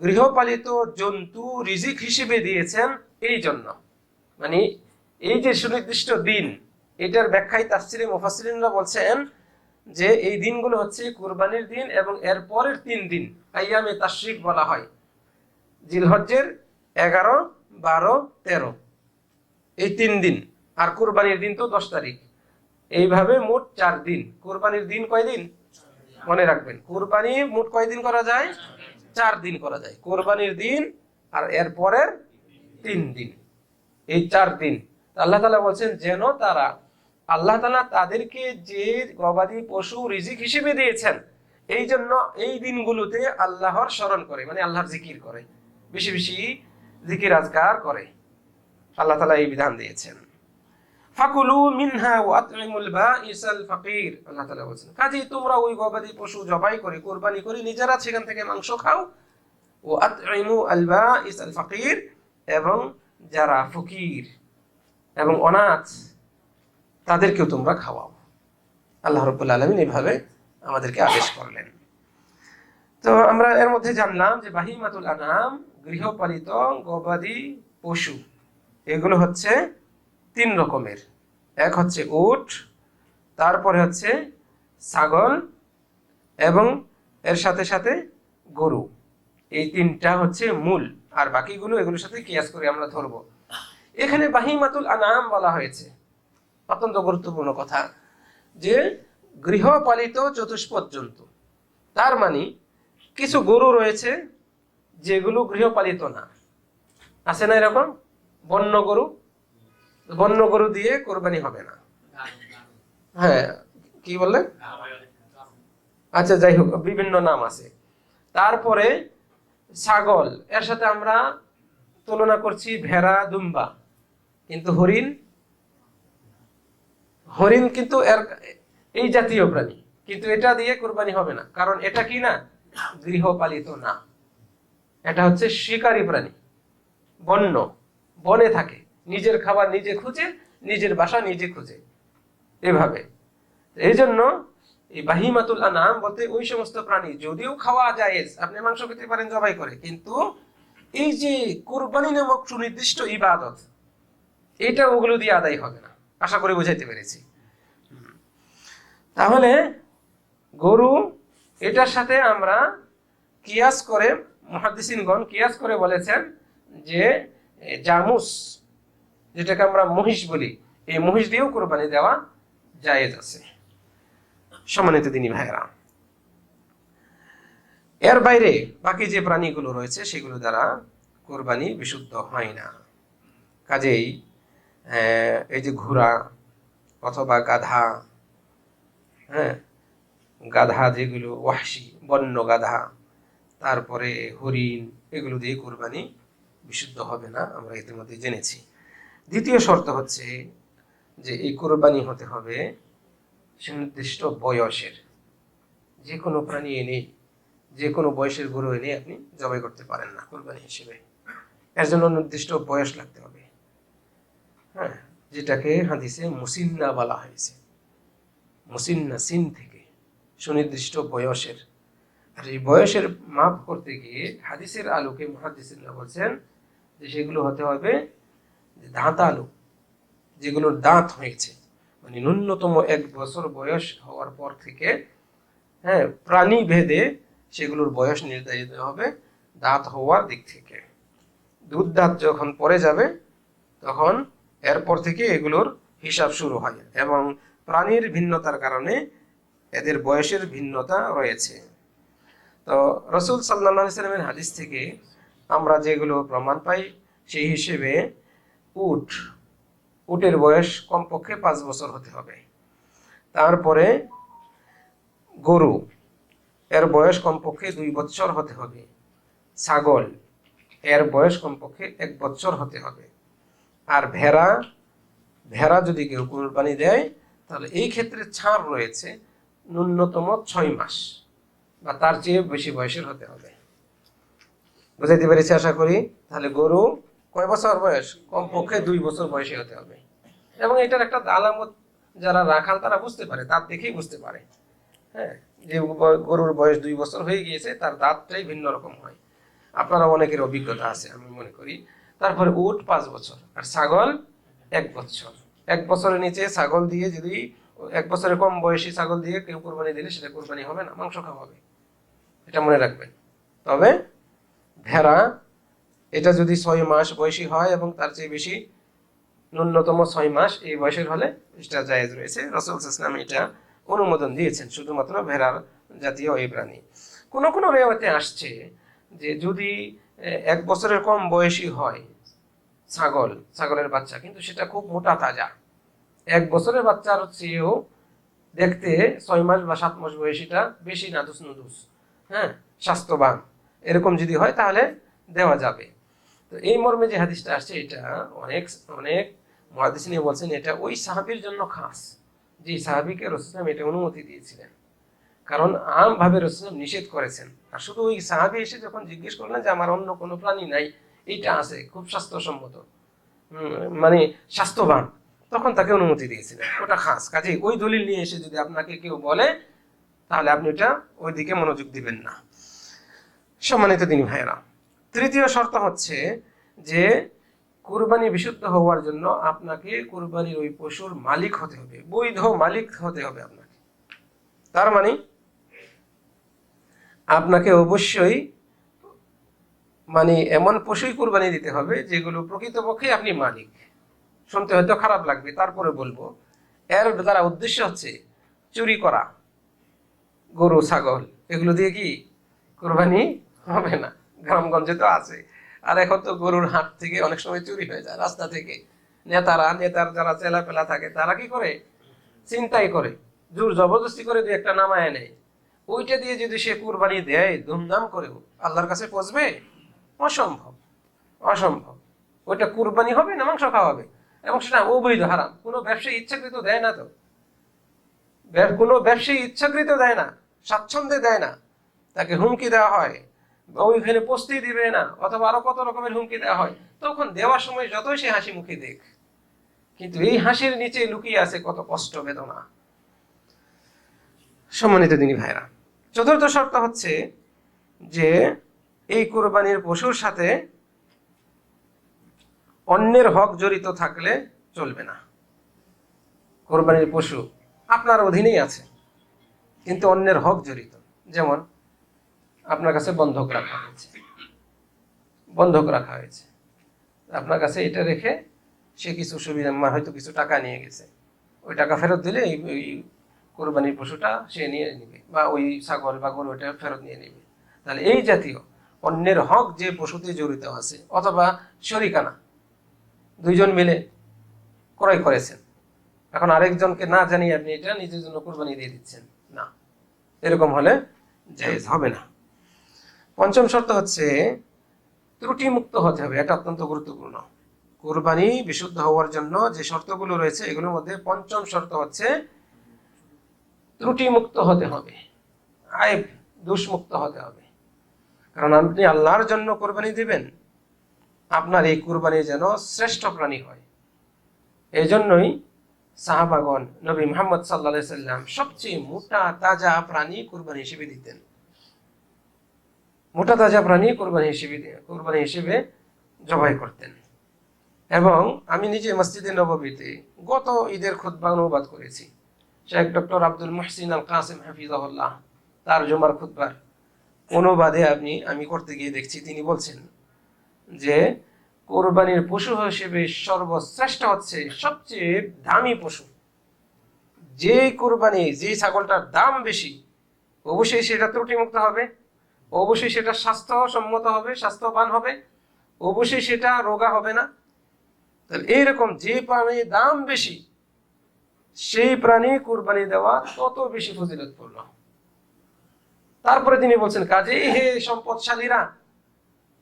গৃহপালিত জন্তু রিজিক হিসেবে দিয়েছেন এই জন্য। মানে এই যে সুনির্দিষ্ট দিন, এটার ব্যাখ্যায় তাফসিরে মুফাসসিরিনরা বলছেন যে এই দিনগুলো হচ্ছে কুরবানির দিন এবং এর পরের 3 দিন আইয়ামে তাশরিক বলা হয়। জিলহজ্জের 11, 12, 13 এই 3 দিন, আর কুরবানির দিন তো 10 তারিখ। এইভাবে মোট 4 দিন। কুরবানির দিন কয় দিন মনে রাখবেন? কুরবানি মোট কয় দিন করা যায়? 4 দিন করা যায়। কুরবানির দিন আর এর পরের 3 দিন, এই 4 দিন আল্লাহ তাআলা বলছেন যেন তারা, আল্লাহ তাআলা তাদেরকে যে গবাদি পশু রিজিক হিসেবে দিয়েছেন এই জন্য এই দিনগুলোতে আল্লাহর স্মরণ করে, মানে আল্লাহর জিকির করে, বেশি বেশি জিকির আজকার করে। আল্লাহ তাআলা এই বিধান দিয়েছেন। ফাকুলু মিনহা ওয়া আত'ইমুল বাঈসাল ফাকির, আল্লাহ তাআলা বলেন কাজেই তোমরা ওই গবাদি পশু জবাই করে কুরবানি করে নিজেরা সেখান থেকে মাংস খাও। ওয়া আত'ইমু আল বাঈসাল ফাকির, এবং যারা ফকির এবং অনাথ তাদেরকেও তোমরা খাওয়াও। আল্লাহ রাব্বুল আলামিন এইভাবে আমাদেরকে আদেশ করলেন। তো আমরা এর মধ্যে জানলাম যে বাহিমাতুল আনআম, গৃহপালিত গবাদি পশু, এগুলো হচ্ছে 3 রকমের। এক হচ্ছে উট, তারপরে হচ্ছে ছাগল, এবং এর সাথে সাথে গরু। এই 3টা হচ্ছে মূল, আর বাকিগুলো এগুলোর সাথে কিয়াস করে আমরা ধরবো। এখানে বাহিমাতুল আনআম বলা হয়েছে, অত্যন্ত গুরুত্বপূর্ণ কথা, যে গৃহপালিত চতুষ্পদ জন্তু। তার মানে কিছু গরু রয়েছে যেগুলো গৃহপালিত না, আছে না এরকম? বন্য গরু, বন্য গরু দিয়ে কোরবানি হবে না। হ্যাঁ, কি বললেন? আচ্ছা, যাই হোক, বিভিন্ন নাম আছে। তারপরে ছাগল, এর সাথে আমরা তুলনা করছি ভেড়া, দুম্বা, কিন্তু হরিণ কিন্তু এর এই জাতীয় প্রাণী, কিন্তু এটা দিয়ে কোরবানি হবে না, কারণ এটা কি না, গৃহপালিত না। এটা হচ্ছে শিকারী প্রাণী, বন্য, বনে থাকে, নিজের খাবার নিজে খুঁজে, নিজের বাসা নিজে খুঁজে, এভাবে। এই জন্য এই বাহিমাতুল আনআম বলতে ওই সমস্ত প্রাণী যদিও খাওয়া জায়েজ, আপনি মাংস খেতে পারেন জবাই করে, কিন্তু এই যে কুরবানি নামক সুনির্দিষ্ট ইবাদত, এটা ওগুলো দিয়ে আদায় হবে না। আশা করি বুঝাইতে পেরেছি। তাহলে গরু, এটার সাথে আমরা কিয়াস করে, মুহাদ্দিসিনগণ কিয়াস করে বলেছেন যে জামুস, যেটাকে আমরা মহিষ বলি, এই মহিষ দিয়েও কোরবানি দেওয়া জায়েজ আছে। সম্মানিত দিনী ভাইয়েরা, এর বাইরে বাকি যে প্রাণীগুলো রয়েছে সেগুলো দ্বারা কোরবানি বিশুদ্ধ হয় না। কাজেই এই যে ঘোড়া অথবা গাধা, হ্যাঁ, গাধা যেগুলো ওয়াহশি বন্য গাধা, তারপরে হরিণ, এগুলো দিয়ে কোরবানি বিশুদ্ধ হবে না, আমরা ইতিমধ্যে জেনেছি। দ্বিতীয় শর্ত হচ্ছে যে এই কোরবানি হতে হবে সুনির্দিষ্ট বয়সের। যে কোনো প্রাণী এনে, যে কোনো বয়সের গরু এনে আপনি জবাই করতে পারেন না কোরবানি হিসেবে, এর জন্য নির্দিষ্ট বয়স লাগতে হবে। হ্যাঁ, যেটাকে হাদিসে মুসিন্না বলা হয়েছে, মুসিন্না সিন থেকে, সুনির্দিষ্ট বয়সের। আর এই বয়সের মাপ করতে গিয়ে হাদিসের আলোকে মুহাদ্দিসিনরা বলছেন যে সেগুলো হতে হবে দাঁতালু, যেগুলোর দাঁত হয়েছে, মানে ন্যূনতম 1 বছর বয়স হওয়ার পর থেকে, হ্যাঁ, প্রাণী ভেদে সেগুলোর বয়স নির্ধারিত হবে দাঁত হওয়ার দিক থেকে। দুধ দাঁত যখন পড়ে যাবে তখন এরপর থেকে এগুলোর হিসাব শুরু হয়, এবং প্রাণীর ভিন্নতার কারণে এদের বয়সের ভিন্নতা রয়েছে। তো রাসূল সাল্লাল্লাহু আলাইহি সাল্লামের হাদিস থেকে আমরা যেগুলো প্রমাণ পাই সেই হিসেবে উটের বয়স কমপক্ষে 5 বছর হতে হবে। তারপরে গরু, এর বয়স কমপক্ষে 2 বছর হতে হবে। ছাগল, এর বয়স কমপক্ষে 1 বছর হতে হবে। আর ভেড়া যদি কেউ কুরবানি দেয় তাহলে এই ক্ষেত্রে ছাড় রয়েছে, ন্যূনতম 6 মাস বা তার চেয়ে বেশি বয়সের হতে হবে। বুঝাইতে পেরেছি আশা করি। তাহলে গরু কয় বছর বয়স? কমপক্ষে 2 বছর বয়সে হতে হবে। এবং এটার একটা আলামত যারা রাখাল তারা বুঝতে পারে, দাঁত দেখেই বুঝতে পারে, হ্যাঁ, যে গরুর বয়স 2 বছর হয়ে গিয়েছে, তার দাঁতটাই ভিন্ন রকম হয়। আপনারা অনেকের অভিজ্ঞতা আছে আমি মনে করি। তারপরে উট 5 বছর, আর ছাগল 1 বছর। 1 বছরের নিচে ছাগল দিয়ে যদি 1 বছরের কম বয়সী ছাগল দিয়ে কেউ কোরবানি দিলে সেটা কোরবানি হবে না, মাংস খাওয়া হবে, এটা মনে রাখবেন। তবে ভেড়া, এটা যদি 6 মাস বয়সী হয় এবং তার চেয়ে বেশি, ন্যূনতম 6 মাস এই বয়সের হলে এটা জায়েজ রয়েছে। রাসূল সাল্লাল্লাহু আলাইহি ওয়াসাল্লাম এটা অনুমোদন দিয়েছেন শুধুমাত্র ভেড়ার জাতীয় এই প্রাণী। কোন কোন রিওয়ায়াতে আসছে যে যদি 1 বছরের কম বয়সী হয় ছাগলের বাচ্চা, কিন্তু সেটা খুব মোটা তাজা, 1 বছরের বাচ্চার চেয়েও দেখতে 6 মাস বা 7 মাস বয়সীটা বেশি নাদুস নুদুস, হ্যাঁ, স্বাস্থ্যবান, এরকম যদি হয় তাহলে দেওয়া যাবে। তো এই মর্মে যে হাদিসটা আসছে এটা অনেক অনেক মুহাদ্দিসিন বলছেন এটা ওই সাহাবীর জন্য খাস, যে সাহাবীকে রাসূল সাল্লাল্লাহু আলাইহি ওয়াসাল্লাম এটা অনুমতি দিয়েছিলেন, কারণ আমভাবে রাসূল সাল্লাল্লাহু আলাইহি ওয়াসাল্লাম নিষেধ করেছেন। আর শুধু ওই সাহাবী এসে যখন জিজ্ঞেস করলেন যে আমার অন্য কোনো প্রাণী নাই, এইটা আছে খুব স্বাস্থ্যসম্মত, মানে স্বাস্থ্যবান, তখন তাকে অনুমতি দিয়েছিলেন, ওটা খাস। কাজে ওই দলিল নিয়ে এসে যদি আপনাকে কেউ বলে তাহলে আপনি ওটা ওই দিকে মনোযোগ দিবেন না। সম্মানিত দিনী ভাইয়েরা, তৃতীয় শর্ত হচ্ছে যে কুরবানি বিশুদ্ধ হওয়ার জন্য আপনাকে কুরবানির ওই পশুর মালিক হতে হবে, বৈধ মালিক হতে হবে আপনাকে। তার মানে আপনাকে অবশ্যই মানে এমন পশুই কুরবানি দিতে হবে যেগুলো প্রকৃতপক্ষে আপনি মালিক। শুনতে হয়তো খারাপ লাগবে, তারপরে বলবো, এর দ্বারা উদ্দেশ্য হচ্ছে চুরি করা গরু ছাগল এগুলো দিয়ে কি কুরবানি হবে না। গ্রামগঞ্জে তো আছে, আর এখন তো গরুর হাট থেকে অনেক সময় চুরি হয়ে যায়, রাস্তা থেকে নেতার যারা চেলাপেলা থাকে তারা কি করে, চিন্তাই করে, জোর জবরদস্তি করে 2-1টা নামায় নেয়। ওইটা দিয়ে যদি সে কুরবানি দেয় ধুমধাম করেও, আল্লাহর কাছে পৌঁছবে? অসম্ভব, অসম্ভব। ওইটা কুরবানি হবে না, মাংস খাওয়া হবে, এবং সেটা অবৈধ, হারাম। কোনো ব্যবসায়ী ইচ্ছাকৃত দেয় না, তো কোনো ব্যবসায়ী ইচ্ছাকৃত দেয় না, স্বাচ্ছন্দ্যে দেয় না, তাকে হুমকি দেওয়া হয়, ওইখানে পৌঁছতেই দিবে না, অথবা আরো কত রকমের হুমকি দেওয়া হয়। তখন দেওয়ার সময় যতই সে হাসি মুখে দেখ, কিন্তু এই হাসির নিচে লুকিয়ে আছে কত কষ্ট বেদনা। সম্মানিত দিনী ভাইরা, চতুর্থ শর্ত হচ্ছে যে এই কুরবানির পশুর সাথে অন্যের হক জড়িত থাকলে চলবে না। কোরবানির পশু আপনার অধীনেই আছে, কিন্তু অন্যের হক জড়িত, যেমন আপনার কাছে বন্ধক রাখা হয়েছে, আপনার কাছে এটা রেখে সে কিছু সুবিধা, হয়তো কিছু টাকা নিয়ে গেছে, ওই টাকা ফেরত দিলে ওই কোরবানির পশুটা সে নিয়ে নেবে, বা ওই ছাগল বা গরু ওটা ফেরত নিয়ে নেবে। তাহলে এই জাতীয় অন্যের হক যে পশুতে জড়িত আছে, অথবা শরিকানা, 2 জন মিলে ক্রয় করেছেন, এখন আরেকজনকে না জানিয়ে আপনি এটা নিজের জন্য কোরবানি দিয়ে দিচ্ছেন, না, এরকম হলে জায়েজ হবে না। পঞ্চম শর্ত হচ্ছে ত্রুটি মুক্ত হতে হবে, এটা অত্যন্ত গুরুত্বপূর্ণ। কুরবানি বিশুদ্ধ হওয়ার জন্য যে শর্তগুলো রয়েছে এগুলোর মধ্যে পঞ্চম শর্ত হচ্ছে ত্রুটি মুক্ত হতে হবে, আইব দোষ মুক্ত হতে হবে। কারণ আপনি আল্লাহর জন্য কুরবানি দিবেন, আপনার এই কুরবানি যেন শ্রেষ্ঠ প্রাণী হয়। এই জন্যই সাহাবাগণ নবী মুহাম্মদ সাল্লাল্লাহু আলাইহি সাল্লাম সবচেয়ে মোটা তাজা প্রাণী কুরবানি হিসেবে দিতেন। মোটা তাজা প্রাণী কুরবানি হিসেবে জবাই করতেন। এবং আমি নিজে মসজিদে নববীতে গত ঈদের খুতবা অনুবাদ করেছি। শেখ ডক্টর আব্দুল মুহসিন আল কাসিম হাফিজাহুল্লাহ তার জুমার খুতবার অনুবাদে আমি করতে গিয়ে দেখছি তিনি বলছেন যে কোরবানির পশু হিসেবে সর্বশ্রেষ্ঠ হচ্ছে সবচেয়ে দামি পশু। যে কোরবানি, যে ছাগলটার দাম বেশি, অবশ্যই সেটা ত্রুটিমুক্ত হবে, অবশ্যই সেটা স্বাস্থ্যসম্মত হবে, স্বাস্থ্যবান হবে, অবশ্যই সেটা রোগা হবে না। তাহলে এইরকম যে প্রাণীর দাম বেশি সেই প্রাণী কুরবানি দেওয়া তত বেশি ফজিলতপূর্ণ। তারপরে তিনি বলছেন কাজেই হে সম্পদশালীরা,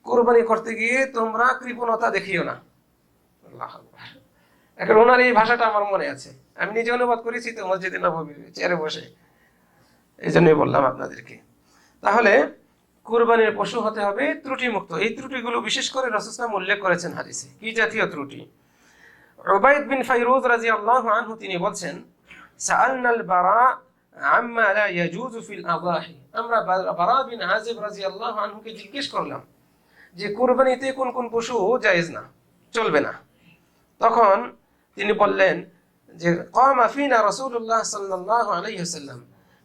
কুরবানি করতে গিয়ে তোমরা কৃপণতা দেখিও না। আল্লাহু আকবার। এখন ওনার এই ভাষাটা আমার মনে আছে, আমি নিজে অনুবাদ করেছি তো মসজিদে নববীতে চেয়ারে বসে, এই জন্যই বললাম আপনাদেরকে। তাহলে কুরবানির পশু হতে হবে ত্রুটিমুক্ত। এই ত্রুটিগুলো বিশেষ করে রাসূল সাল্লাল্লাহু আলাইহি ওয়াসাল্লাম উল্লেখ করেছেন হাদিসে। কি জাতীয় ত্রুটি? উবাইদ বিন ফাইরুজ রাদিয়াল্লাহু আনহু তিনি বলছেন সাআলনাল বারা আম্মা লা ইয়াজুজু ফিল আযাহি, আমরা বারা বিন আযিব রাদিয়াল্লাহু আনহুকে জিজ্ঞেস করলাম যে কুরবানিতে কোন কোন পশু জায়েজ না, চলবে না। তখন তিনি বললেন যে কামা ফিনা রাসূলুল্লাহ সাল্লাল্লাহু আলাইহি ওয়াসাল্লাম,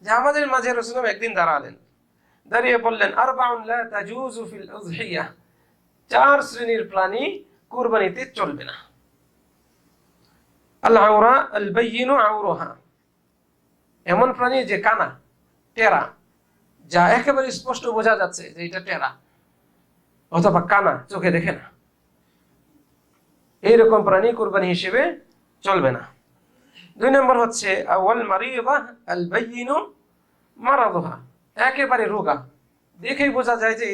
যে আমাদের মাঝে রাসূলুল্লাহ একদিন দাঁড়ালেন, দাঁড়িয়ে বললেন আরবাউন লা তাজুজু ফিল উযহিয়া, চার শ্রেণীর প্রাণী কুরবানিতে চলবে না। আল আওরা আল বাইয়িনু আওরুহা, এমন প্রাণী যে কানা, টেরা, যা একেবারে স্পষ্ট বোঝা যাচ্ছে যে এটা টেরা অথবা কানা, চোখে দেখে না, এইরকম প্রাণী কুরবানি হিসেবে চলবে না। 2 নম্বর হচ্ছে আওয়াল মারিদা আল বাইয়িনু মারাদুহা, একেবারে রোগা, দেখেই বোঝা যায় যে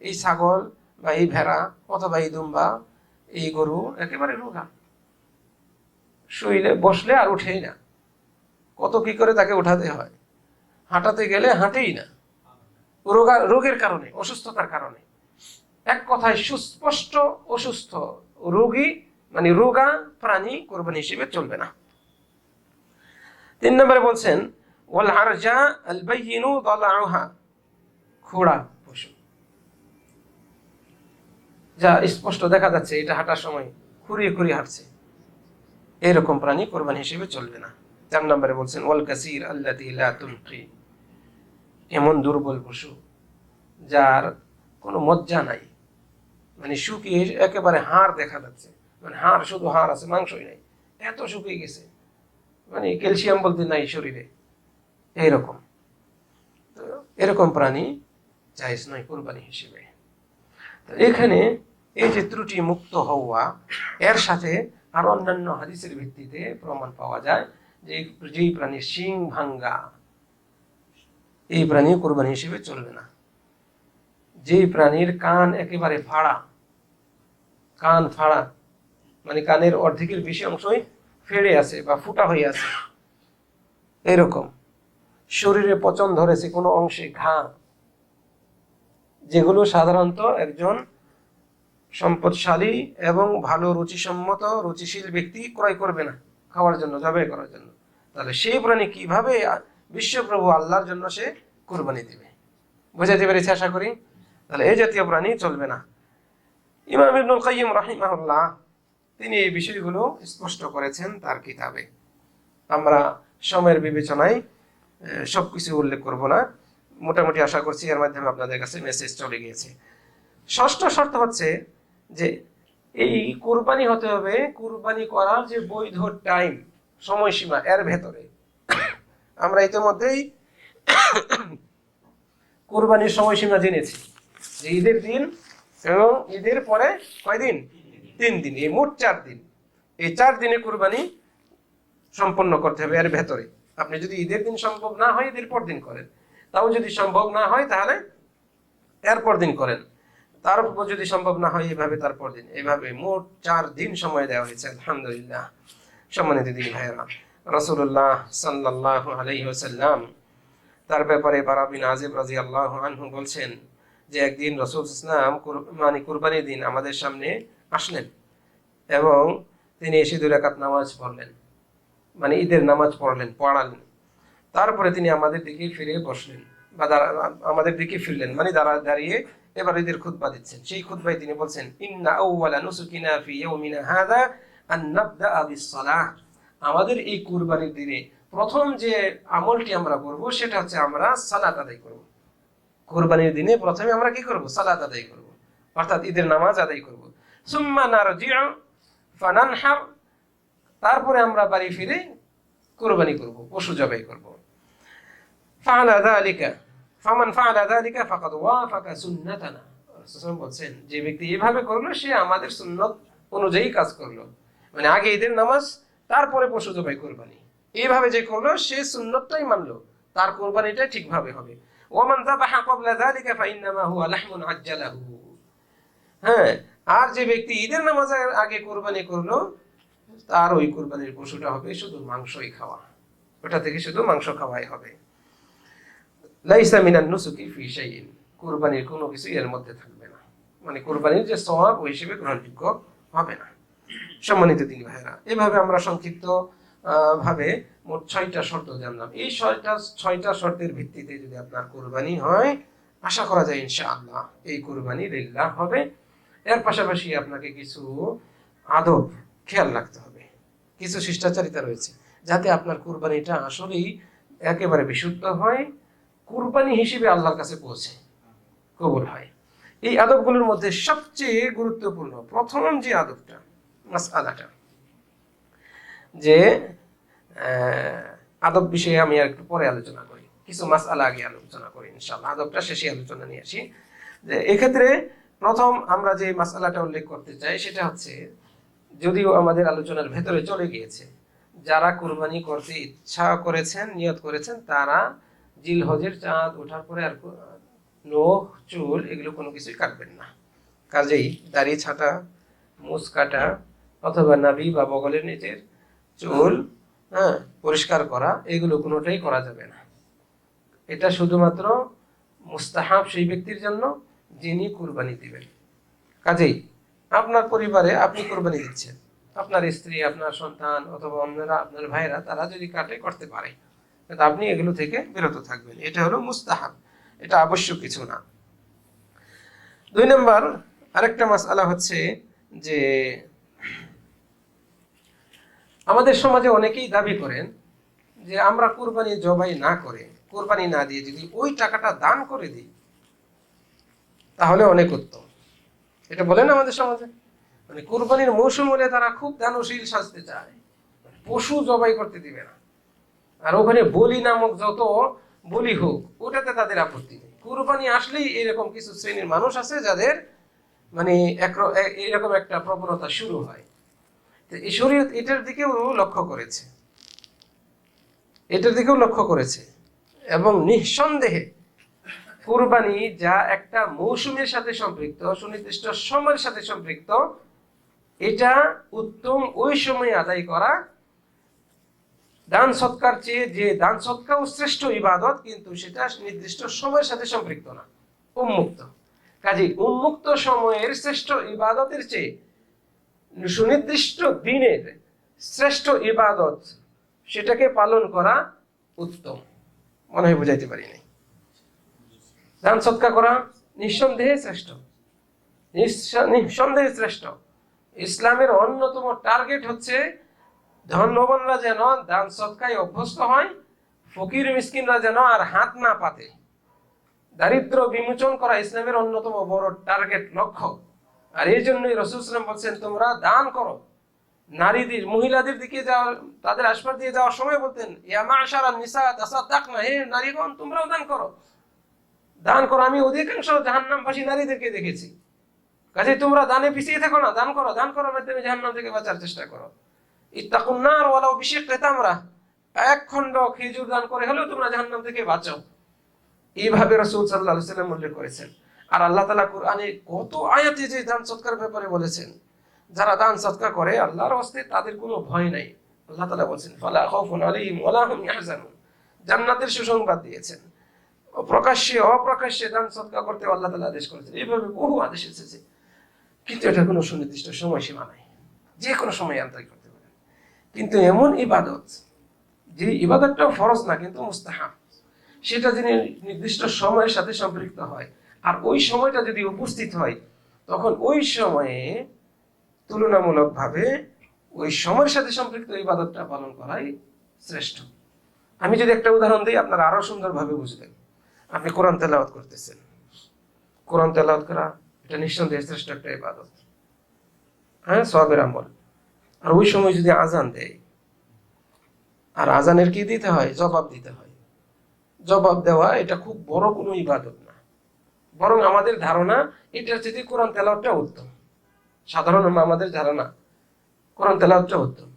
এই ছাগল বা এই ভেড়া অথবা এই দুম্বা, এই গরু একেবারে রোগা, শুইলে বসলে আর উঠেই না, কত কি করে তাকে উঠাতে হয়, হাঁটাতে গেলে হাঁটেই না, রোগের কারণে, অসুস্থতার কারণে। এক কথায় সুস্পষ্ট অসুস্থ রোগী মানে রোগা প্রাণী কুরবানি হিসেবে চলবে না। 3 নম্বরে বলছেন ওয়াল আরজা আল বাইয়িনু দালাউহা, খোড়া পশু, যা স্পষ্ট দেখা যাচ্ছে এটা হাঁটার সময় খুঁড়িয়ে খুঁড়িয়ে হাঁটছে, এরকম প্রাণী কুরবানি হিসেবে চলবে না। 4 নম্বরে বলছেন ওয়াল কাসীর আল্লাতী লা তুলকি, এমন দুর্বল পশু যার কোনো মজ্জা নাই, মানে শুকিয়ে একেবারে হাড় দেখা যাচ্ছে, মানে হাড়, শুধু হাড় আছে, মাংসই নাই, এত শুকিয়ে গেছে, মানে ক্যালসিয়াম বলতে নাই শরীরে, এইরকম। তো এরকম প্রাণী জায়েজ নয় কুরবানি হিসেবে। তো এখানে এই যে ত্রুটি মুক্ত হওয়া, এর সাথে আর অন্যান্য হাদিসের ভিত্তিতে প্রমাণ পাওয়া যায় যে যেই প্রাণীর শিং ভাঙ্গা, এই প্রাণী কুরবানি হিসেবে চলবে না। যেই প্রাণীর কান একেবারে ফাড়া, কান ফাড়া মানে কানের অর্ধেকের বেশি অংশই ফেড়ে আছে বা ফুটা হয়ে আছে, এরকম শরীরে পচন ধরেছে কোনো অংশে, ঘা, যেগুলো সাধারণত একজন সম্পদশালী এবং ভালো রুচিসম্মত রুচিশীল ব্যক্তি ক্রয় করবে না খাওয়ার জন্য, জবাই করার জন্য। তাহলে সেই প্রাণী কিভাবে বিশ্বপ্রভু আল্লাহর জন্য সে কুরবানি দিবে? বুঝাতে পেরেছি আশা করি। তাহলে এই জাতীয় প্রাণী চলবে না। ইমাম ইবনুল কাইয়্যিম রাহিমাহুল্লাহ তিনি এই বিষয়গুলো স্পষ্ট করেছেন তার কিতাবে। আমরা সময়ের বিবেচনায় সবকিছু উল্লেখ করব না, মোটামুটি আশা করছি এর মাধ্যমে আপনাদের কাছে মেসেজ চলে গিয়েছে। ষষ্ঠ শর্ত হচ্ছে যে এই কুরবানি হতে হবে, কুরবানি করার যে বৈধ টাইম, সময়সীমা, এর ভেতরে। আমরা ইতিমধ্যেই কুরবানির সময়সীমা জেনেছি যে ঈদের দিন এবং ঈদের পরে কয়দিন? 3 দিন, এই মোট 4 দিন। এই 4 দিনে কুরবানি সম্পন্ন করতে হবে এর ভেতরে। আপনি যদি ঈদের দিন সম্ভব না হয় ঈদের পর দিন করেন, তাও যদি সম্ভব না হয় তাহলে এরপর দিন করেন, তারপর যদি সম্ভব না হয় এভাবে তারপর দিন, এভাবে মোট 4 দিন সময় দেওয়া হয়েছে। আলহামদুলিল্লাহ। সম্মানিত দিদি ভাইয়েরা, রাসূলুল্লাহ সাল্লাল্লাহু আলাইহি ওয়াসাল্লাম তার ব্যাপারে বারা বিন আযিব রাদিয়াল্লাহু আনহু বলছেন যে একদিন রাসূল ইসলাম মানে কুরবানির দিন আমাদের সামনে আসলেন এবং তিনি এসে 2 রাকাত নামাজ পড়লেন, মানে ঈদের নামাজ পড়ালেন। তারপরে তিনি আমাদের দিকে ফিরে বসলেন বা আমাদের দিকে ফিরলেন, মানে দাঁড়িয়ে এবার ঈদের খুতবা দিচ্ছেন। সেই খুতবায় তিনি বলছেন, ইন্না আউওয়ালা নুসুকিনা ফি ইয়াউমিনা হাযা আন নাবদা বিস-সালাহ। আমাদের এই কুরবানির দিনে প্রথম যে আমলটি আমরা করব সেটা হচ্ছে আমরা সালাত আদায় করব। কুরবানির দিনে প্রথমে আমরা কি করব? সালাত আদায় করব, অর্থাৎ ঈদের নামাজ আদায় করব। সুম্মা নারজিউ ফানানহার, তারপরে আমরা বাড়ি ফিরে কুরবানি করব, পশু জবাই করব। ফাআলা যালিকা ফামান ফাআলা যালিকা ফাকাদ ওয়াফাকা সুন্নাতানা। রাসূল বলেন যে ব্যক্তি এইভাবে করলো সে আমাদের সুন্নাত অনুযায়ী কাজ করলো, মানে আগে ঈদের নামাজ তারপরে পশু জবাই কুরবানি, এইভাবে যে করলো সে সুন্নাতটাই মানলো, তার কুরবানিটা ঠিকভাবে হবে। ওয়ামান যাবাহা ক্বাবলা যালিকা ফাইন্নামা হুয়া লাহমুন আজ্জালাহু। হ্যাঁ, আর যে ব্যক্তি ঈদের নামাজের আগে কুরবানি করলো তার ওই কুরবানির পশুটা হবে শুধু মাংসই খাওয়া, ওটা থেকে শুধু মাংস খাওয়াই হবে। লাইসা মিনান নুসুকি ফি শাইইন, কুরবানির কোনো কিছু এর মধ্যে থাকবে না, মানে কুরবানির যে সওয়াব ওই হিসেবে গ্রহণযোগ্য হবে না। সম্মানিত দিনী ভাইরা, এভাবে আমরা সংক্ষিপ্ত ভাবে মোট 6টা শর্ত জানলাম। এই 6টা শর্তের ভিত্তিতে যদি আপনার কুরবানি হয়, আশা করা যায় ইনশাআল্লাহ এই কুরবানি লিল্লাহ হবে। এর পাশাপাশি আপনাকে কিছু আদব খেয়াল রাখতে হবে, কিছু শিষ্টাচারিতা রয়েছে, যাতে আপনার কুরবানিটা আসলেই একেবারে বিশুদ্ধ হয়, কুরবানি হিসেবে আল্লাহর কাছে পৌঁছে কবুল হয়। এই আদবগুলোর মধ্যে সবচেয়ে গুরুত্বপূর্ণ প্রথম যে আদবটা, মাসআলাটা, যে আদব বিষয়ে আমি আর একটু পরে আলোচনা করি, কিছু মাসআলা আগে আলোচনা করি ইনশাআল্লাহ, আদবটা শেষে আলোচনা নিয়ে আসি। যে এক্ষেত্রে প্রথম আমরা যে মাসআলাটা উল্লেখ করতে চাই সেটা হচ্ছে, যদিও আমাদের আলোচনার ভেতরে চলে গিয়েছে, যারা কুরবানি করতে ইচ্ছা করেছেন, নিয়ত করেছেন, তারা জিলহজের চাঁদ ওঠার পরে আর নখ, চুল এগুলো কোনো কিছুই কাটবেন না। কাজেই দাড়ি ছাঁটা, মুছ কাটা অথবা নাভি বা বগলের নিচের চুল পরিষ্কার করা, এগুলো কোনোটাই করা যাবে না। এটা শুধুমাত্র মুস্তাহাব সেই ব্যক্তির জন্য যিনি কুরবানি দিবেন। কাজেই আপনার পরিবারে আপনি কুরবানি দিচ্ছেন, আপনার স্ত্রী, আপনার সন্তান অথবা অন্যরা, আপনার ভাইরা, তারা যদি কাটে করতে পারে, কিন্তু আপনি এগুলো থেকে বিরত থাকবেন। এটা হলো মুস্তাহাব, এটা আবশ্যক কিছু না। 2 নম্বর আরেকটা মাসআলা হচ্ছে যে আমাদের সমাজে অনেকেই দাবি করেন যে আমরা কুরবানি জবাই না করে, কুরবানি না দিয়ে যদি ওই টাকাটা দান করে দিই তাহলে অনেক উত্তম। এটা বলেন আমাদের সমাজে, মানে কুরবানির মৌসুম হলে তারা খুব দানশীল সাজতে চায়, পশু জবাই করতে দিবে না, আর ওখানে বলি নামক যত বলি হোক ওটাতে তাদের আপত্তি নেই। কুরবানি আসলেই এরকম কিছু শ্রেণীর মানুষ আছে যাদের মানে এরকম একটা প্রবণতা শুরু হয়। এই শরীয়ত এটার দিকেও লক্ষ্য করেছে, এবং নিঃসন্দেহে কুরবানি যা একটা মৌসুমের সাথে সম্পৃক্ত, সুনির্দিষ্ট সময়ের সাথে সম্পৃক্ত, এটা উত্তম ওই সময় আদায় করা। দান সৎকার চেয়ে যে দান সৎকার শ্রেষ্ঠ ইবাদত, কিন্তু সেটা নির্দিষ্ট সময়ের সাথে সম্পৃক্ত না, উন্মুক্ত। কাজে উন্মুক্ত সময়ের শ্রেষ্ঠ ইবাদতের চেয়ে সুনির্দিষ্ট দিনের শ্রেষ্ঠ ইবাদত, সেটাকে পালন করা উত্তম। মনে হয় বুঝাইতে পারি নাই। দান সৎকার করা নিঃসন্দেহে শ্রেষ্ঠ। ইসলামের অন্যতম টার্গেট হচ্ছে ধনবানরা যেন দান সৎকায় অভ্যস্ত হয়, ফকির মিসকিনরা যেন আর হাত না পাতে। দারিদ্র বিমোচন করা ইসলামের অন্যতম বড় টার্গেট, লক্ষ্য। আর এই জন্যই রাসূল সাল্লাল্লাহু আলাইহি ওয়াসাল্লাম বলছেন তোমরা দান করো। নারীদের, মহিলাদের দিকে যাওয়া, তাদের আশপাশ দিয়ে যাওয়ার সময় বলতেন, ইয়া মা'শারান নিসা তাসাদ্দাকনা, হে নারীগণ তোমরাও দান করো। আমি অধিকাংশ জাহান্নামবাসী নারীদেরকে দেখেছি। কাজে তোমরা দানে পিছিয়ে থাকো না, দান করো মাধ্যমে জাহান্নাম থেকে বাঁচার চেষ্টা করো। ইত্তাকুন নার ওয়ালাউ বিশিক্কি তামরা, এক খণ্ড খেজুর দান করে হলেও তোমরা জাহান্নাম থেকে বাঁচো। এইভাবে রাসূল সাল্লাল্লাহু আলাইহি ওয়াসাল্লাম উল্লেখ করেছেন। আর আল্লাহ তাআলা কোরআনে কত আয়াতে যে দান সৎকার ব্যাপারে বলেছেন, যারা দান সৎকার করে আল্লাহর হস্তে তাদের কোনো ভয় নাই। আল্লাহ তাআলা বলেছেন ফালা খাউফুন আলাইহিম ওয়ালা হুম ইয়াহজানুন, জান্নাতের সুসংবাদ দিয়েছেন। প্রকাশ্যে অপ্রকাশ্যে দান সৎকার করতে আল্লাহ তাআলা আদেশ করেছেন। এইভাবে বহু আদেশ এসেছে, কিন্তু এটা কোনো সুনির্দিষ্ট সময়সীমা নাই, যে কোনো সময় আন্তরিক করতে পারেন। কিন্তু এমন ইবাদত, যে ইবাদতটা ফরজ না কিন্তু মুস্তাহাব, সেটা যদি নির্দিষ্ট সময়ের সাথে সম্পৃক্ত হয় আর ওই সময়টা যদি উপস্থিত হয়, তখন ওই সময়ে তুলনামূলকভাবে ওই সময়ের সাথে সম্পৃক্ত ইবাদতটা পালন করাই শ্রেষ্ঠ। আমি যদি একটা উদাহরণ দিই, আপনারা আরো সুন্দরভাবে বুঝবেন। আপনি কোরআন তেলাওয়াত করতেছেন, কোরআন তেলাওয়াত করা এটা নিঃসন্দেহে শ্রেষ্ঠ একটা ইবাদত, হ্যাঁ, সওয়াবের আমল। আর ওই সময় যদি আজান দেয়, আর আজানের কি দিতে হয়? জবাব দিতে হয়। জবাব দেওয়া এটা খুব বড় কোনো ইবাদত না, বরং আমাদের ধারণা এটার চেয়ে কোরআন তেলাওয়াতটা উত্তম। সাধারণ আমাদের ধারণা কোরআন তেলাওয়াতটা উত্তম।